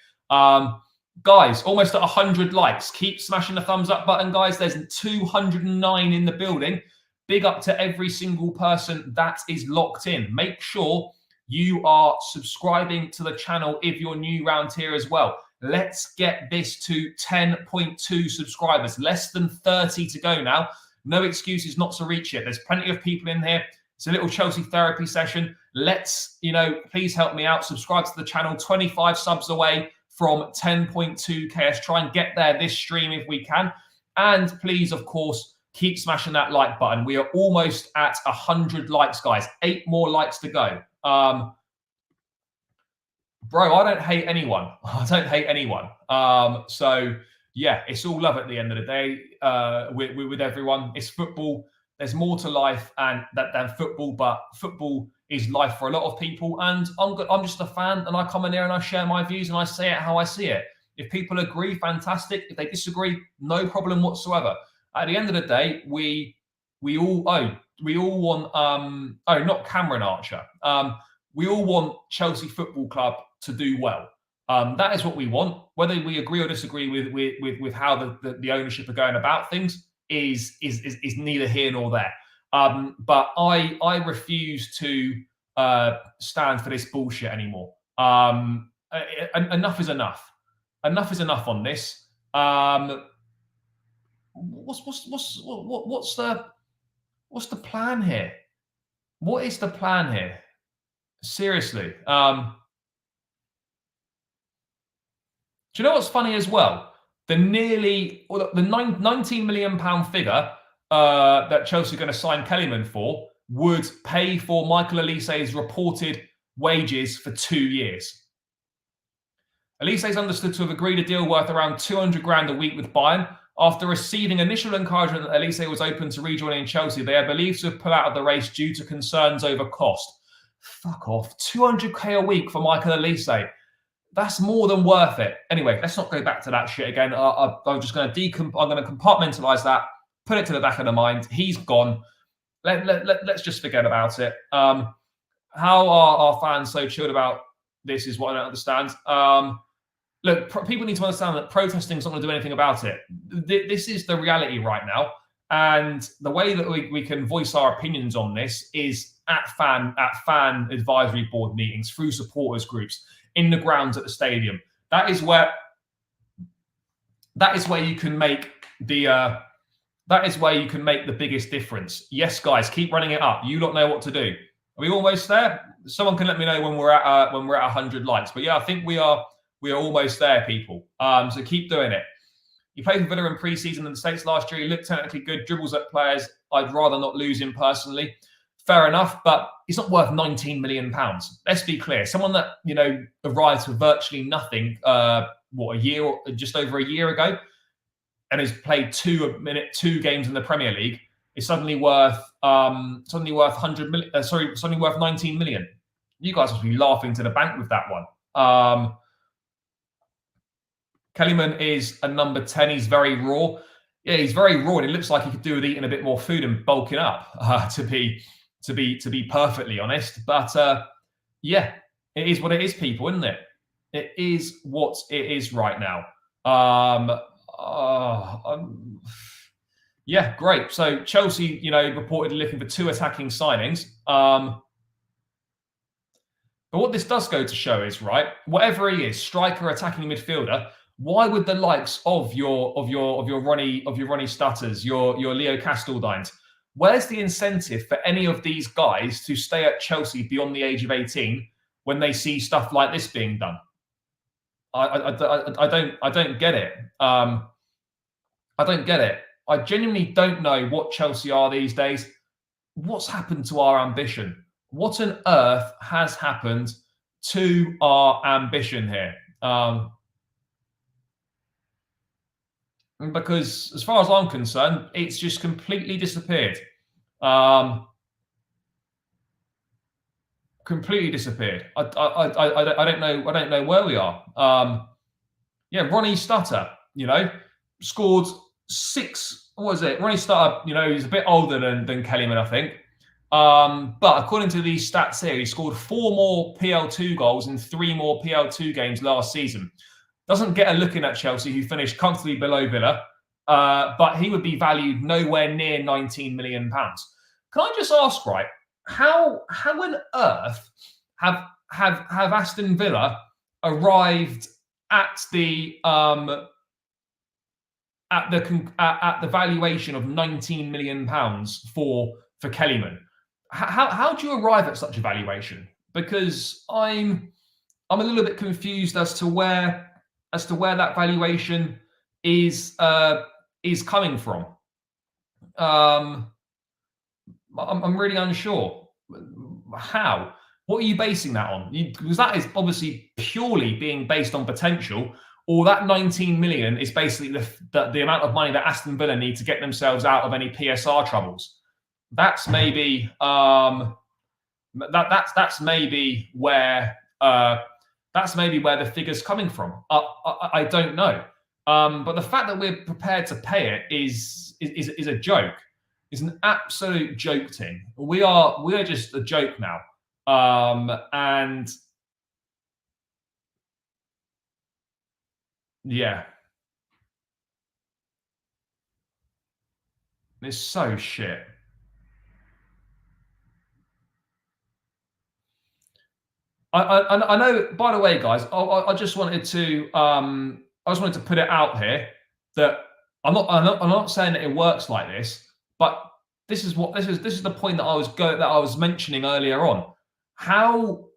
Guys, almost at 100 likes. Keep smashing the thumbs up button, guys. There's 209 in the building. Big up to every single person that is locked in. Make sure you are subscribing to the channel if you're new around here as well. Let's get this to 10.2 subscribers. Less than 30 to go now. No excuses not to reach it. There's plenty of people in here. It's a little Chelsea therapy session. Let's, please help me out. Subscribe to the channel. 25 subs away from 10.2k. Let's try and get there this stream if we can. And please, of course, keep smashing that like button. We are almost at 100 likes, guys. 8 more likes to go. Bro, I don't hate anyone. I don't hate anyone. So yeah, it's all love at the end of the day. With everyone, it's football. There's more to life than football, but football is life for a lot of people. And I'm just a fan, and I come in here and I share my views and I say it how I see it. If people agree, fantastic. If they disagree, no problem whatsoever. At the end of the day, we all want not Cameron Archer. We all want Chelsea Football Club to do well. That is what we want. Whether we agree or disagree with how the ownership are going about things is neither here nor there. But I refuse to stand for this bullshit anymore. Enough is enough. Enough is enough on this. What's the plan here? What is the plan here? Seriously. Do you know what's funny as well? The 19 million pound figure that Chelsea are going to sign Kellyman for would pay for Michael Olise's reported wages for 2 years. Olise is understood to have agreed a deal worth around 200 grand a week with Bayern. After receiving initial encouragement that Olise was open to rejoining Chelsea, they are believed to have pulled out of the race due to concerns over cost. Fuck off. 200k a week for Michael Olise. That's more than worth it. Anyway, let's not go back to that shit again. I'm just going to compartmentalize that, put it to the back of the mind. He's gone. Let's just forget about it. How are our fans so chilled about this is what I don't understand. Look, people need to understand that protesting is not going to do anything about it. This is the reality right now. And the way that we can voice our opinions on this is at fan advisory board meetings, through supporters groups, in the grounds at the stadium. That is where you can make the biggest difference. Yes, guys, keep running it up. You lot know what to do. Are we almost there? Someone can let me know when we're at 100 likes. But yeah, I think we are almost there, people. So keep doing it. He played for Villa in pre-season in the States last year. He looked technically good, dribbles at players. I'd rather not lose him personally. Fair enough, but he's not worth 19 million pounds. Let's be clear. Someone that, arrived for virtually nothing, just over a year ago, and has played two games in the Premier League, is suddenly worth 19 million. You guys must be laughing to the bank with that one. Kellyman is a number 10. He's very raw. Yeah, he's very raw, and it looks like he could do with eating a bit more food and bulking up. To be perfectly honest, but yeah, it is what it is, people, isn't it? It is what it is right now. Yeah, great. So Chelsea, reportedly looking for 2 attacking signings. But what this does go to show is, right, whatever he is, striker, attacking midfielder, why would the likes of your Ronnie Stutters, your Leo Castledines, where's the incentive for any of these guys to stay at Chelsea beyond the age of 18 when they see stuff like this being done? I don't get it. I don't get it. I genuinely don't know what Chelsea are these days. What's happened to our ambition? What on earth has happened to our ambition here? Because as far as I'm concerned, it's just completely disappeared. Completely disappeared. I don't know. I don't know where we are. Yeah, Ronnie Stutter, scored 6. What was it? Ronnie Stutter, he's a bit older than Kellyman, I think. But according to these stats here, he scored 4 more PL2 goals in 3 more PL2 games last season. Doesn't get a look in at Chelsea, who finished comfortably below Villa, but he would be valued nowhere near £19 million. Can I just ask, right? How on earth have Aston Villa arrived at the valuation of £19 million for Kellyman? How do you arrive at such a valuation? Because I'm a little bit confused as to where that valuation is coming from. I'm really unsure. How? What are you basing that on? Because that is obviously purely being based on potential, or that 19 million is basically the amount of money that Aston Villa need to get themselves out of any PSR troubles. That's maybe that's maybe where the figure's coming from. I don't know. But the fact that we're prepared to pay it is a joke. It's an absolute joke, Tim. We are just a joke now. And yeah, it's so shit. I know. By the way, guys, I just wanted to put it out here that I'm not saying that it works like this, but this is the point that I was mentioning earlier on. How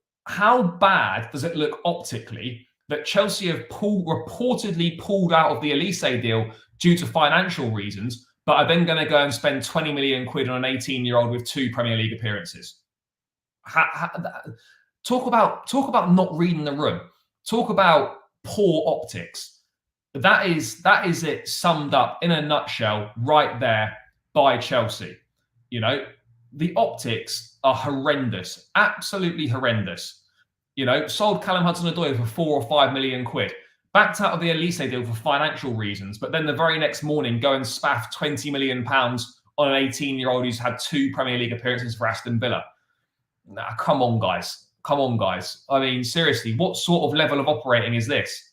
bad does it look optically that Chelsea have reportedly pulled out of the Olise deal due to financial reasons, but are then going to go and spend 20 million quid on an 18-year-old with 2 Premier League appearances? Talk about not reading the room. Talk about poor optics. That is it summed up in a nutshell right there by Chelsea. The optics are horrendous, absolutely horrendous. Sold Callum Hudson-Odoi for 4 or 5 million quid, backed out of the Olise deal for financial reasons, but then the very next morning go and spaff 20 million pounds on an 18-year-old who's had 2 Premier League appearances for Aston Villa. Nah, come on, guys. I mean, seriously, what sort of level of operating is this?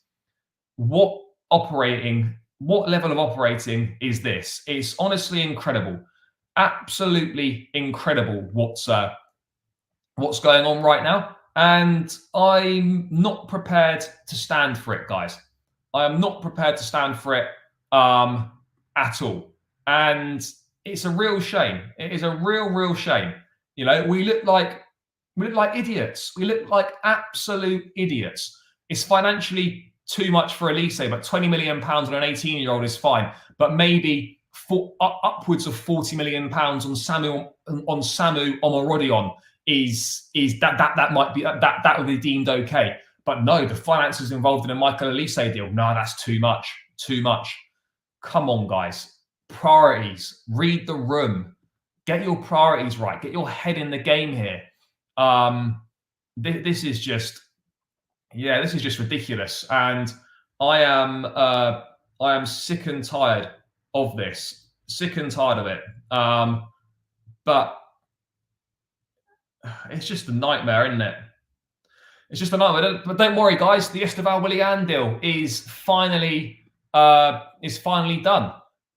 What level of operating is this? It's honestly incredible. Absolutely incredible what's going on right now. And I'm not prepared to stand for it, guys. I am not prepared to stand for it at all. And it's a real shame. It is a real shame. We look like idiots. We look like absolute idiots. It's financially too much for Olise, but 20 million pounds on an 18-year-old is fine. But maybe upwards of 40 million pounds on Samu Omari is that might be that would be deemed okay. But no, the finances involved in a Michael Olise deal, no, that's too much. Come on, guys. Priorities. Read the room. Get your priorities right. Get your head in the game here. This is just ridiculous. And I am sick and tired of this. Sick and tired of it. But it's just a nightmare, isn't it? It's just a nightmare. But don't worry, guys. The Esteban Willian deal is finally done.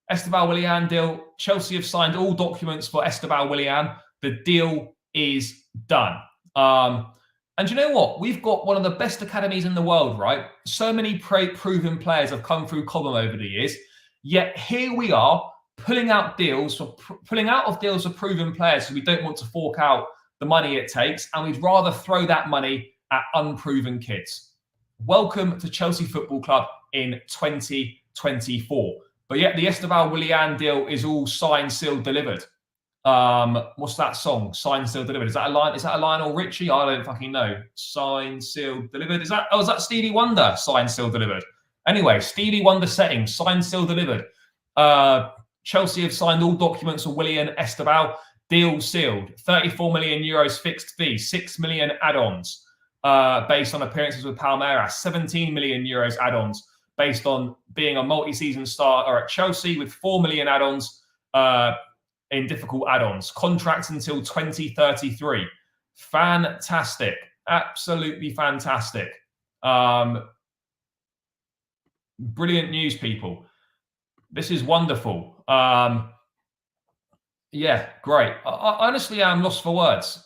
Esteban Willian deal. Chelsea have signed all documents for Esteban Willian. The deal is done. And you know what? We've got one of the best academies in the world, right? So many proven players have come through Cobham over the years. Yet here we are pulling out of deals for proven players, so we don't want to fork out the money it takes, and we'd rather throw that money at unproven kids. Welcome to Chelsea Football Club in 2024. But yet the Esteban Willian deal is all signed, sealed, delivered. What's that song? Signed, sealed, delivered. Is that a line? Is that a Lionel Richie? I don't fucking know. Signed, sealed, delivered. Is that Stevie Wonder? Signed, sealed, delivered. Anyway, Stevie Wonder settings. Signed, sealed, delivered. Chelsea have signed all documents for Willian Esteban. Deal sealed. 34 million euros fixed fee. 6 million add-ons based on appearances with Palmeiras. 17 million euros add-ons based on being a multi-season starter at Chelsea, with 4 million add-ons in difficult add-ons. Contracts until 2033. Fantastic. Absolutely fantastic. Brilliant news, people. This is wonderful. Yeah, great. I honestly am lost for words.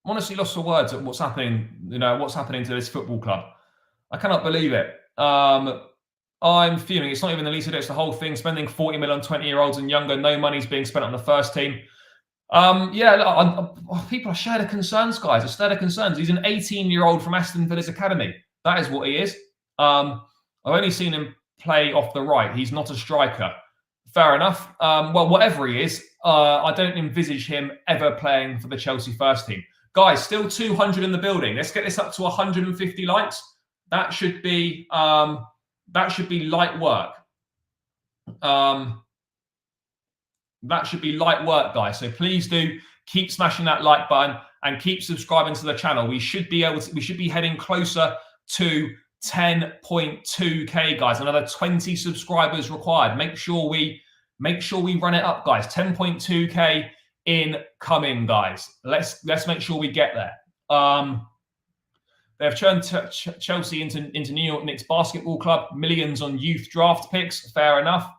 Honestly lost for words at what's happening, what's happening to this football club. I cannot believe it. I'm fuming. It's not even the Olise, it's the whole thing. Spending 40 million on 20-year-olds and younger. No money's being spent on the first team. People are shared of concerns, guys. Are shared of concerns. He's an 18-year-old from Aston Villa's academy. That is what he is. I've only seen him play off the right. He's not a striker. Fair enough. Well, whatever he is, I don't envisage him ever playing for the Chelsea first team. Guys, still 200 in the building. Let's get this up to 150 likes. That should be light work. That should be light work, guys. So please do keep smashing that like button and keep subscribing to the channel. We should be heading closer to 10.2k, guys. Another 20 subscribers required. Make sure we run it up, guys. 10.2k incoming, guys. Let's make sure we get there. They've turned Chelsea into New York Knicks Basketball Club. Millions on youth draft picks. Fair enough.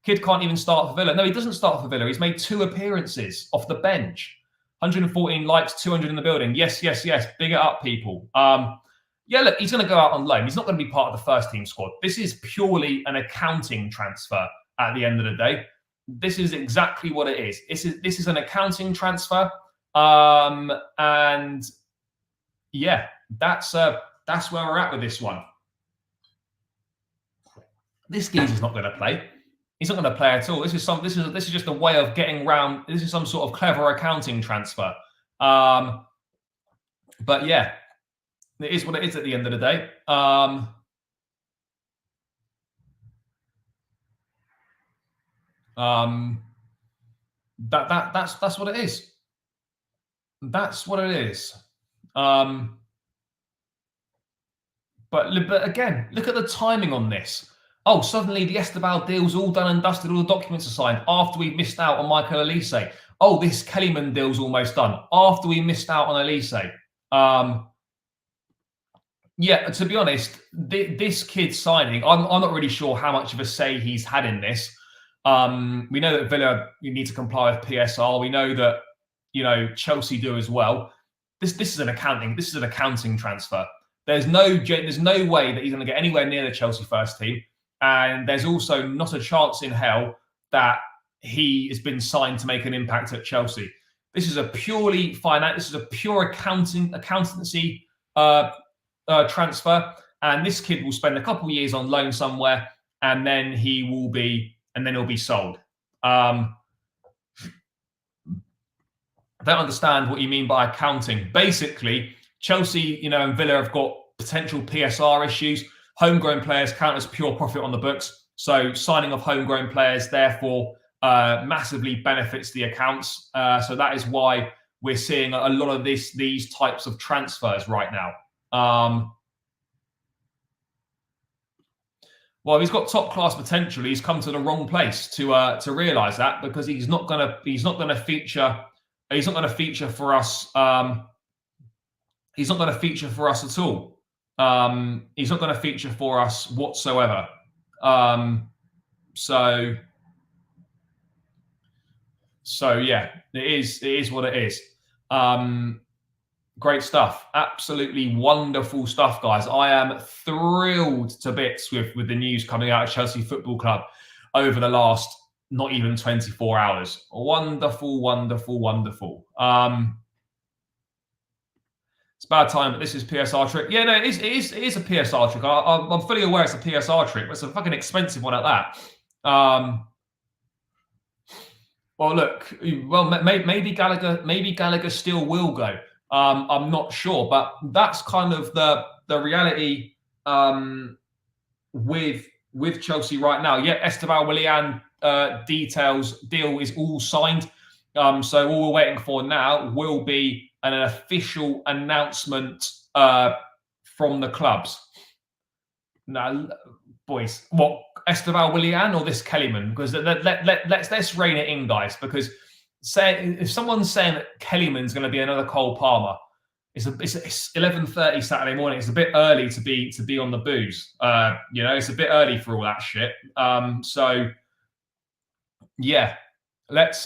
Kid can't even start for Villa. No, he doesn't start for Villa. He's made 2 appearances off the bench. 114 likes, 200 in the building. Yes. Big it up, people. Yeah, look, he's going to go out on loan. He's not going to be part of the first team squad. This is purely an accounting transfer at the end of the day. This is exactly what it is. This is an accounting transfer. And yeah, that's where we're at with this one. This geezer's not going to play. He's not going to play at all. This is just a way of getting around. This is some sort of clever accounting transfer. But yeah, it is what it is at the end of the day. That's what it is. That's what it is. But again, look at the timing on this. Oh, suddenly the Esteban deal's all done and dusted. All the documents are signed after we missed out on Michael Olise. Oh, this Kellyman deal's almost done after we missed out on Olise. Yeah, to be honest, this kid signing, I'm not really sure how much of a say he's had in this. We know that Villa, you need to comply with PSR. We know that Chelsea do as well. This is an accounting transfer. There's no way that he's going to get anywhere near the Chelsea first team, and there's also not a chance in hell that he has been signed to make an impact at Chelsea. This is a purely This is a pure accountancy transfer, and this kid will spend a couple of years on loan somewhere, and then he'll be sold. I don't understand what you mean by accounting. Basically, Chelsea, and Villa have got potential PSR issues. Homegrown players count as pure profit on the books. So signing of homegrown players, therefore, massively benefits the accounts. So that is why we're seeing a lot of these types of transfers right now. Well, he's got top class potential. He's come to the wrong place to realise that, because he's not gonna feature. He's not going to feature for us. He's not going to feature for us at all. He's not going to feature for us whatsoever. So yeah, it is what it is. Great stuff. Absolutely wonderful stuff, guys. I am thrilled to bits with the news coming out of Chelsea Football Club over the last not even 24 hours. Wonderful, wonderful, wonderful. It's bad time, but this is PSR trick. Yeah, no, it is a PSR trick. I'm fully aware it's a PSR trick, but it's a fucking expensive one at that. Well, look, maybe Gallagher still will go. I'm not sure, but that's kind of the reality with Chelsea right now. Yeah, Esteban Willian deal is all signed. So all we're waiting for now will be an official announcement from the clubs. Now, boys, what, Esteban Willian or this Kellyman? Because let's rein it in, guys. Because if someone's saying that Kellyman's going to be another Cole Palmer, it's 11:30 Saturday morning. It's a bit early to be on the booze. It's a bit early for all that shit. So yeah, let's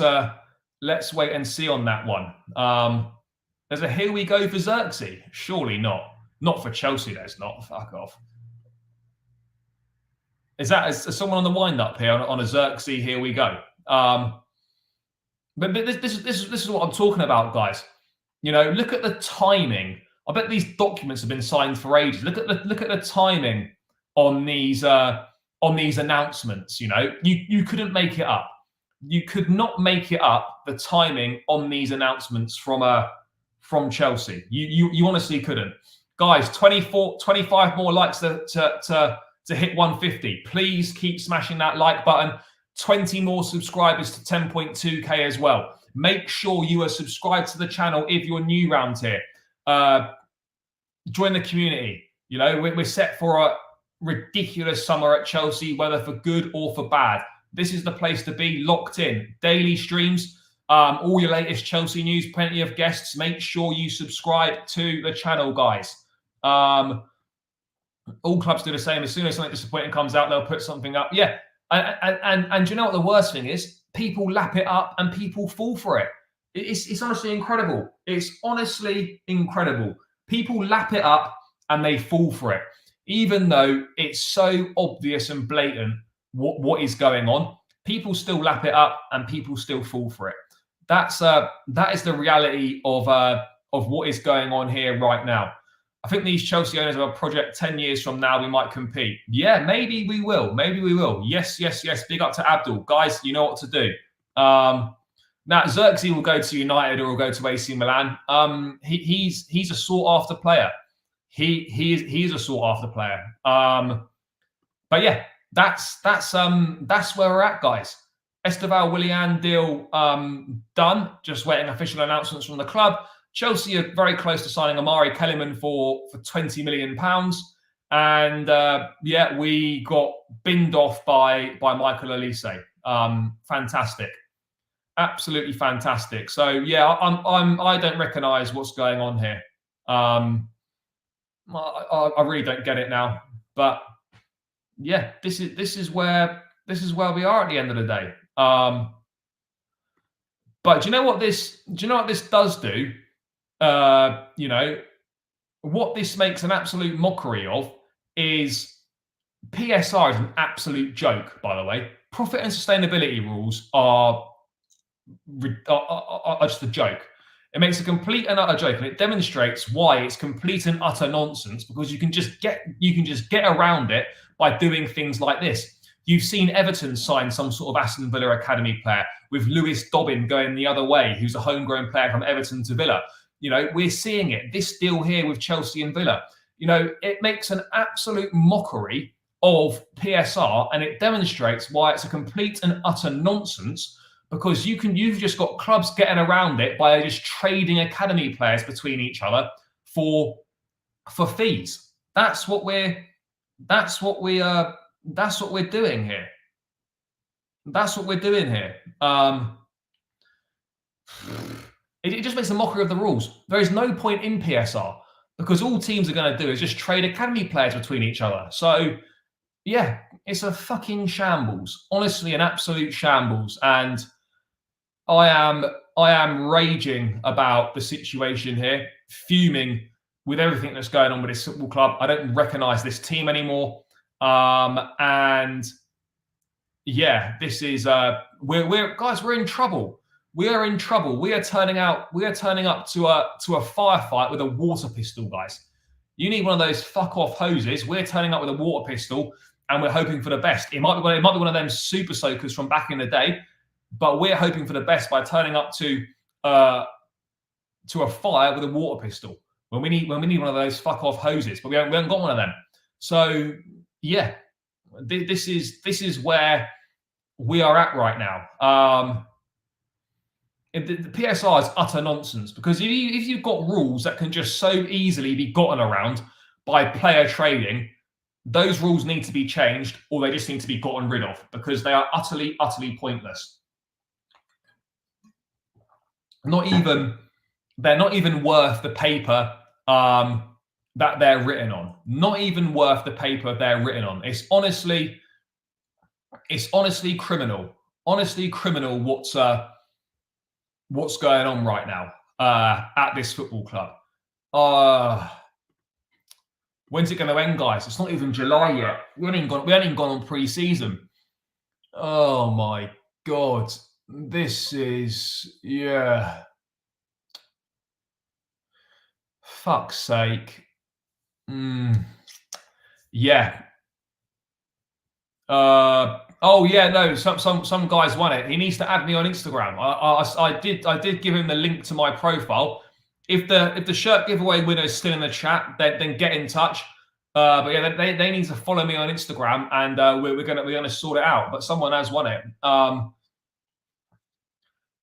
wait and see on that one. There's a here we go for Xerxes. Surely not. Not for Chelsea. There's not. Fuck off. Is someone on the wind up here on a Xerxes? Here we go. But this is what I'm talking about, guys. Look at the timing. I bet these documents have been signed for ages. Look at the timing on these announcements. You couldn't make it up. You could not make it up. The timing on these announcements from Chelsea. You honestly couldn't. Guys, 25 more likes to hit 150. Please keep smashing that like button. 20 more subscribers to 10.2k as well. Make sure you are subscribed to the channel if you're new around here. Join the community. We're set for a ridiculous summer at Chelsea, whether for good or for bad. This is the place to be, locked in. Daily streams, all your latest Chelsea news, plenty of guests. Make sure you subscribe to the channel, guys. All clubs do the same. As soon as something disappointing comes out, they'll put something up. Yeah. And do you know what the worst thing is? People lap it up and people fall for it. It's honestly incredible. It's honestly incredible. People lap it up and they fall for it, even though it's so obvious and blatant what is going on. People still lap it up and people still fall for it. That is the reality of what is going on here right now. I think these Chelsea owners have a project 10 years from now, we might compete. Yeah, maybe we will. Maybe we will. Yes. Big up to Abdul. Guys, you know what to do. Now, Xerxes will go to United or will go to AC Milan. He's a sought-after player. He is a sought-after player. But yeah, that's where we're at, guys. Esteban Willian deal done. Just waiting official announcements from the club. Chelsea are very close to signing Omari Kellyman for £20 million. And we got binned off by Michael Olise. Fantastic. Absolutely fantastic. So yeah, I don't recognise what's going on here. I really don't get it now. But yeah, this is where we are at the end of the day. But do you know what this does do? What this makes an absolute mockery of is PSR is an absolute joke, by the way. Profit and sustainability rules are just a joke. It makes a complete and utter joke, and it demonstrates why it's complete and utter nonsense, because you can just get around it by doing things like this. You've seen Everton sign some sort of Aston Villa academy player, with Lewis Dobbin going the other way, who's a homegrown player from Everton to Villa. We're seeing it. This deal here with Chelsea and Villa, it makes an absolute mockery of PSR, and it demonstrates why it's a complete and utter nonsense, because you've just got clubs getting around it by just trading academy players between each other for for fees. That's what we're doing here. That's what we're doing here. It just makes a mockery of the rules. There is no point in PSR because all teams are going to do is just trade academy players between each other. So, yeah, it's a fucking shambles. Honestly, an absolute shambles. And I am raging about the situation here, fuming with everything that's going on with this football club. I don't recognise this team anymore. And yeah, this is we're in trouble. We are in trouble. We are turning up to a firefight with a water pistol, guys. You need one of those fuck off hoses. We're turning up with a water pistol and we're hoping for the best. It might be one of them super soakers from back in the day, but we're hoping for the best by turning up to a fire with a water pistol when we need one of those fuck off hoses, but we haven't got one of them. So yeah, this is where we are at right now. The PSR is utter nonsense because if you've got rules that can just so easily be gotten around by player trading, those rules need to be changed or they just need to be gotten rid of because they are utterly pointless. They're not even worth the paper that they're written on. Not even worth the paper they're written on. It's honestly criminal. Honestly criminal what's going on right now at this football club. When's it going to end, guys? It's not even July yet. We haven't even gone on pre-season. Oh my God. This is, yeah. Fuck's sake. Yeah. Oh yeah, no. Some guys won it. He needs to add me on Instagram. I did give him the link to my profile. If the shirt giveaway winner is still in the chat, then get in touch. But yeah, they need to follow me on Instagram, and we're gonna sort it out. But someone has won it.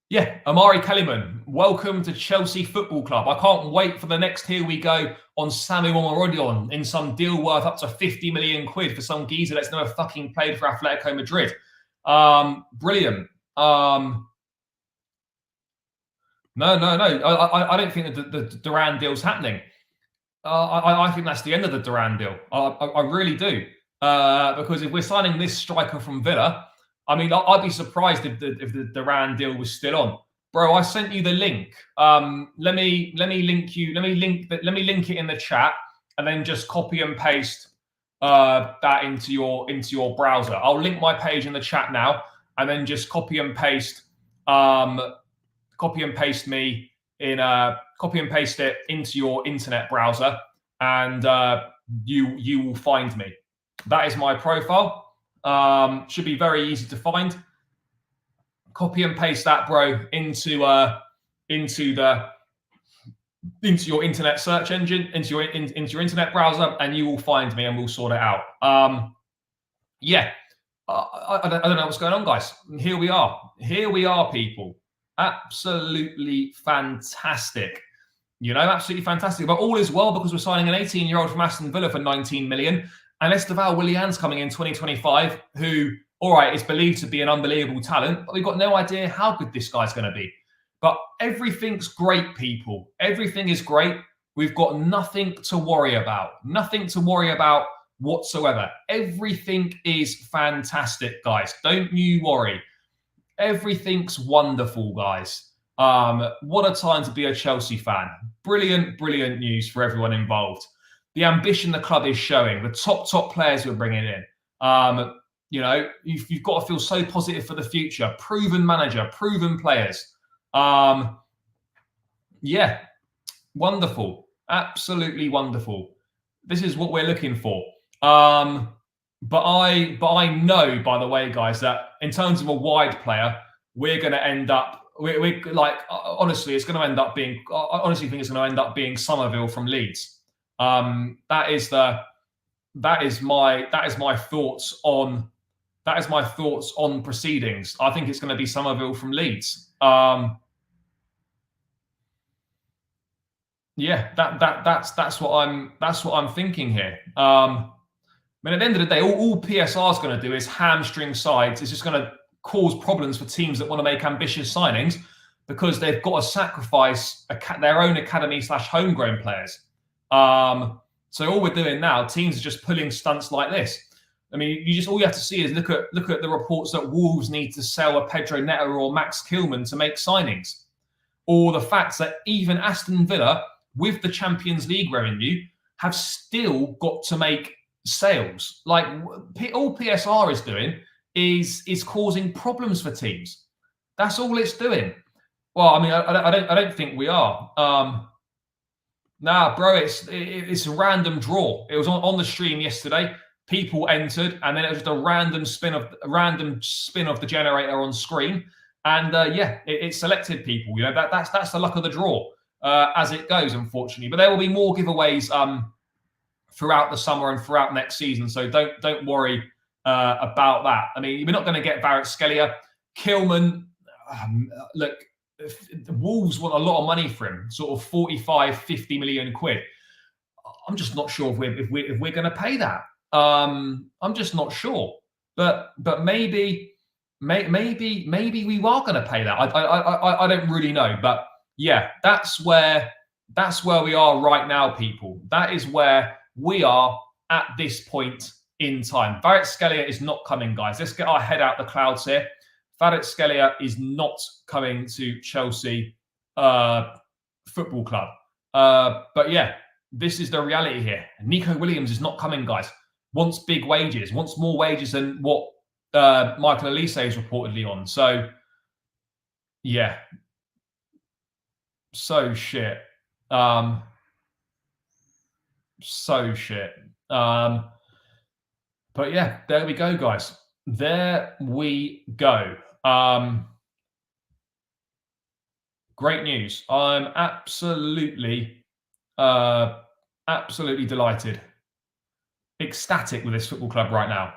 Yeah, Omari Kellyman, welcome to Chelsea Football Club. I can't wait for the next Here We Go on Samu Omorodion in some deal worth up to 50 million quid for some geezer that's never fucking played for Atletico Madrid. Brilliant. No. I don't think that the Duran deal's happening. I think that's the end of the Duran deal. I really do. Because if we're signing this striker from Villa, I mean, I'd be surprised if the Duran deal was still on, bro. I sent you the link. Let me link it in the chat, and then just copy and paste that into your browser. I'll link my page in the chat now, and then just copy and paste it into your internet browser, and you will find me. That is my profile. Should be very easy to find. Copy and paste that, bro, into your internet search engine, into your internet browser, and you will find me, and we'll sort it out. Yeah, I don't know what's going on, guys. Here we are, people. Absolutely fantastic. Absolutely fantastic. But all is well because we're signing an 18-year-old from Aston Villa for 19 million. And Esteval Willian's coming in 2025, who, all right, is believed to be an unbelievable talent, but we've got no idea how good this guy's going to be. But everything's great, people. Everything is great. We've got nothing to worry about. Nothing to worry about whatsoever. Everything is fantastic, guys. Don't you worry. Everything's wonderful, guys. What a time to be a Chelsea fan. Brilliant news for everyone involved. The ambition the club is showing, the top players we're bringing in. You've got to feel so positive for the future. Proven manager, proven players. Yeah, wonderful. Absolutely wonderful. This is what we're looking for. But I know, by the way, guys, that in terms of a wide player, we're going to end up. We're like, honestly, it's going to end up being. I honestly think it's going to end up being Somerville from Leeds. That is my thoughts on proceedings. I think it's going to be Somerville from Leeds. Yeah, that's what I'm thinking here. I mean, at the end of the day, all PSR is going to do is hamstring sides. It's just going to cause problems for teams that want to make ambitious signings because they've got to sacrifice their own academy / homegrown players. So all we're doing now, teams are just pulling stunts like this. I mean, all you have to see is look at the reports that Wolves need to sell a Pedro Neto or Max Kilman to make signings, or the fact that even Aston Villa, with the Champions League revenue, have still got to make sales. Like all PSR is doing is causing problems for teams. That's all it's doing. Well, I mean, I don't think we are. Nah, bro, it's a random draw. It was on the stream yesterday. People entered, and then it was just a random spin of the generator on screen, and yeah, it selected people. You know, that's the luck of the draw as it goes, unfortunately. But there will be more giveaways throughout the summer and throughout next season, so don't worry about that. I mean, we're not going to get Kvaratskhelia, Kilman. Look, the Wolves want a lot of money for him, sort of 45, 50 million quid. I'm just not sure if we're going to pay that. I'm just not sure, but maybe we are going to pay that. I don't really know, but yeah, that's where we are right now, people. That is where we are at this point in time. Kvaratskhelia is not coming, guys. Let's get our head out the clouds here. Kvaratskhelia is not coming to Chelsea Football Club. But yeah, this is the reality here. Nico Williams is not coming, guys. Wants big wages, wants more wages than what Michael Olise is reportedly on. So, yeah. So shit. So shit. But yeah, there we go, guys. There we go. Great news. I'm absolutely delighted. Ecstatic with this football club right now.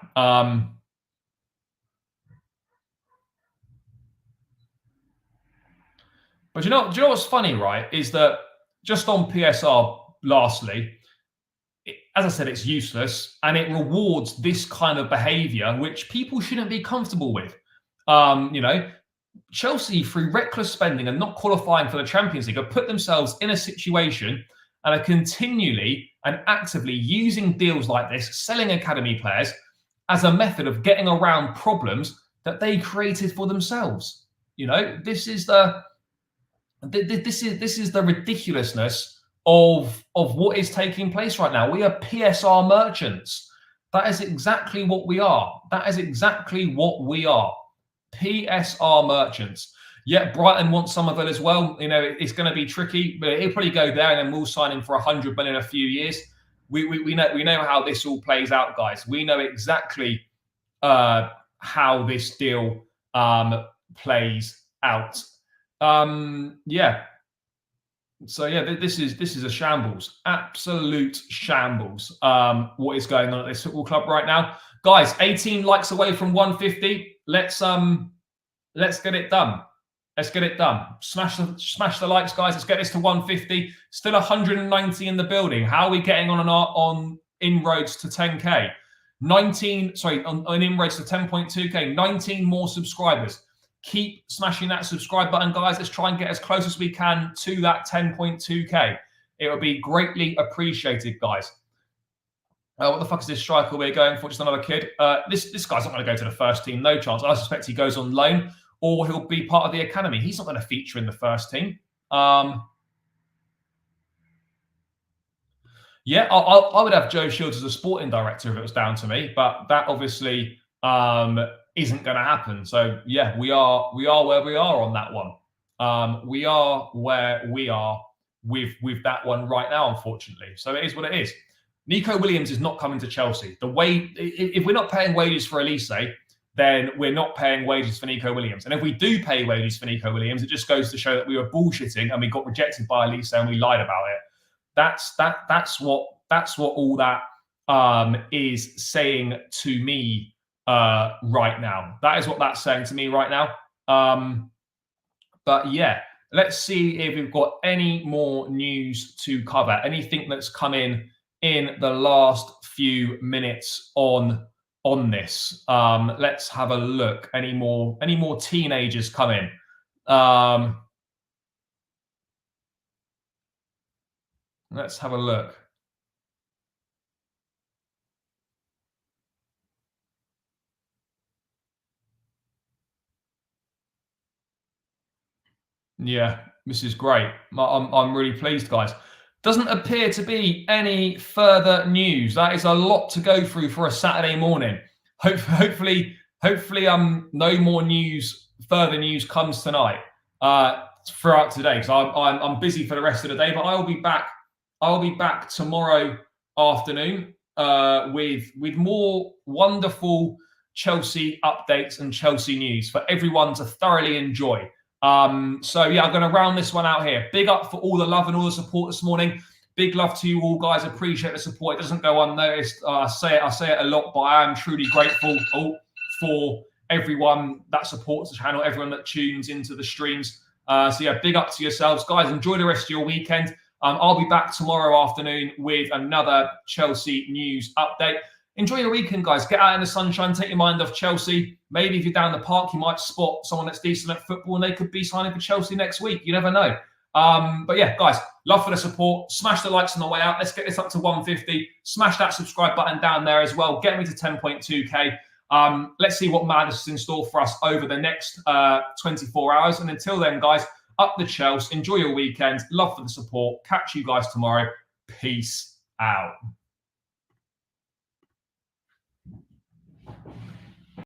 But you know what's funny, right? Is that just on PSR, lastly, as I said, it's useless and it rewards this kind of behaviour, which people shouldn't be comfortable with. You know, Chelsea, through reckless spending and not qualifying for the Champions League, have put themselves in a situation and are continually and actively using deals like this, selling academy players, as a method of getting around problems that they created for themselves. You know, this is the ridiculousness of what is taking place right now. We are PSR merchants. That is exactly what we are. That is exactly what we are. PSR merchants. Yeah, Brighton wants Somerville as well. You know, it's going to be tricky, but he'll probably go there and then we'll sign him for 100 million in a few years. We know how this all plays out, guys. We know exactly how this deal plays out. Yeah. So yeah, this is a shambles, absolute shambles. What is going on at this football club right now, guys? 18 likes away from 150. Let's get it done. Let's get it done. Smash the likes, guys. Let's get this to 150. Still 190 in the building. How are we getting on inroads to 10k? 19. Sorry, on inroads to 10.2k. 19 more subscribers. Keep smashing that subscribe button, guys. Let's try and get as close as we can to that 10.2k. It would be greatly appreciated, guys. What the fuck is this striker we're going for? Just another kid. This guy's not going to go to the first team. No chance. I suspect he goes on loan or he'll be part of the academy. He's not going to feature in the first team. Yeah, I would have Joe Shields as a sporting director if it was down to me, but that obviously isn't going to happen. So yeah, we are where we are on that one. We are where we are with that one right now, unfortunately. So it is what it is. Nico Williams is not coming to Chelsea. If we're not paying wages for Olise, then we're not paying wages for Nico Williams. And if we do pay wages for Nico Williams, it just goes to show that we were bullshitting and we got rejected by Olise and we lied about it. That's what all that is saying to me right now. That is what that's saying to me right now. But yeah, Let's see if we've got any more news to cover. Anything that's come in the last few minutes on this. Let's have a look. Any more teenagers come in? Let's have a look. Yeah, this is great. I'm really pleased, guys. Doesn't appear to be any further news. That is a lot to go through for a Saturday morning. Hopefully, no more news, further news comes tonight, throughout today. So I'm busy for the rest of the day, but I will be back. I'll be back tomorrow afternoon with more wonderful Chelsea updates and Chelsea news for everyone to thoroughly enjoy. So yeah, I'm going to round this one out here. Big up for all the love and all the support this morning. Big love to you all, guys. Appreciate the support. It doesn't go unnoticed. I say it a lot, but I am truly grateful for everyone that supports the channel, everyone that tunes into the streams. So yeah, big up to yourselves, guys. Enjoy the rest of your weekend. I'll be back tomorrow afternoon with another Chelsea news update. Enjoy your weekend, guys. Get out in the sunshine, take your mind off Chelsea. Maybe if you're down the park, you might spot someone that's decent at football and they could be signing for Chelsea next week. You never know. But yeah, guys, love for the support. Smash the likes on the way out. Let's get this up to 150. Smash that subscribe button down there as well. Get me to 10.2k. Let's see what madness is in store for us over the next 24 hours. And until then, guys, up the Chelsea. Enjoy your weekend. Love for the support. Catch you guys tomorrow. Peace out.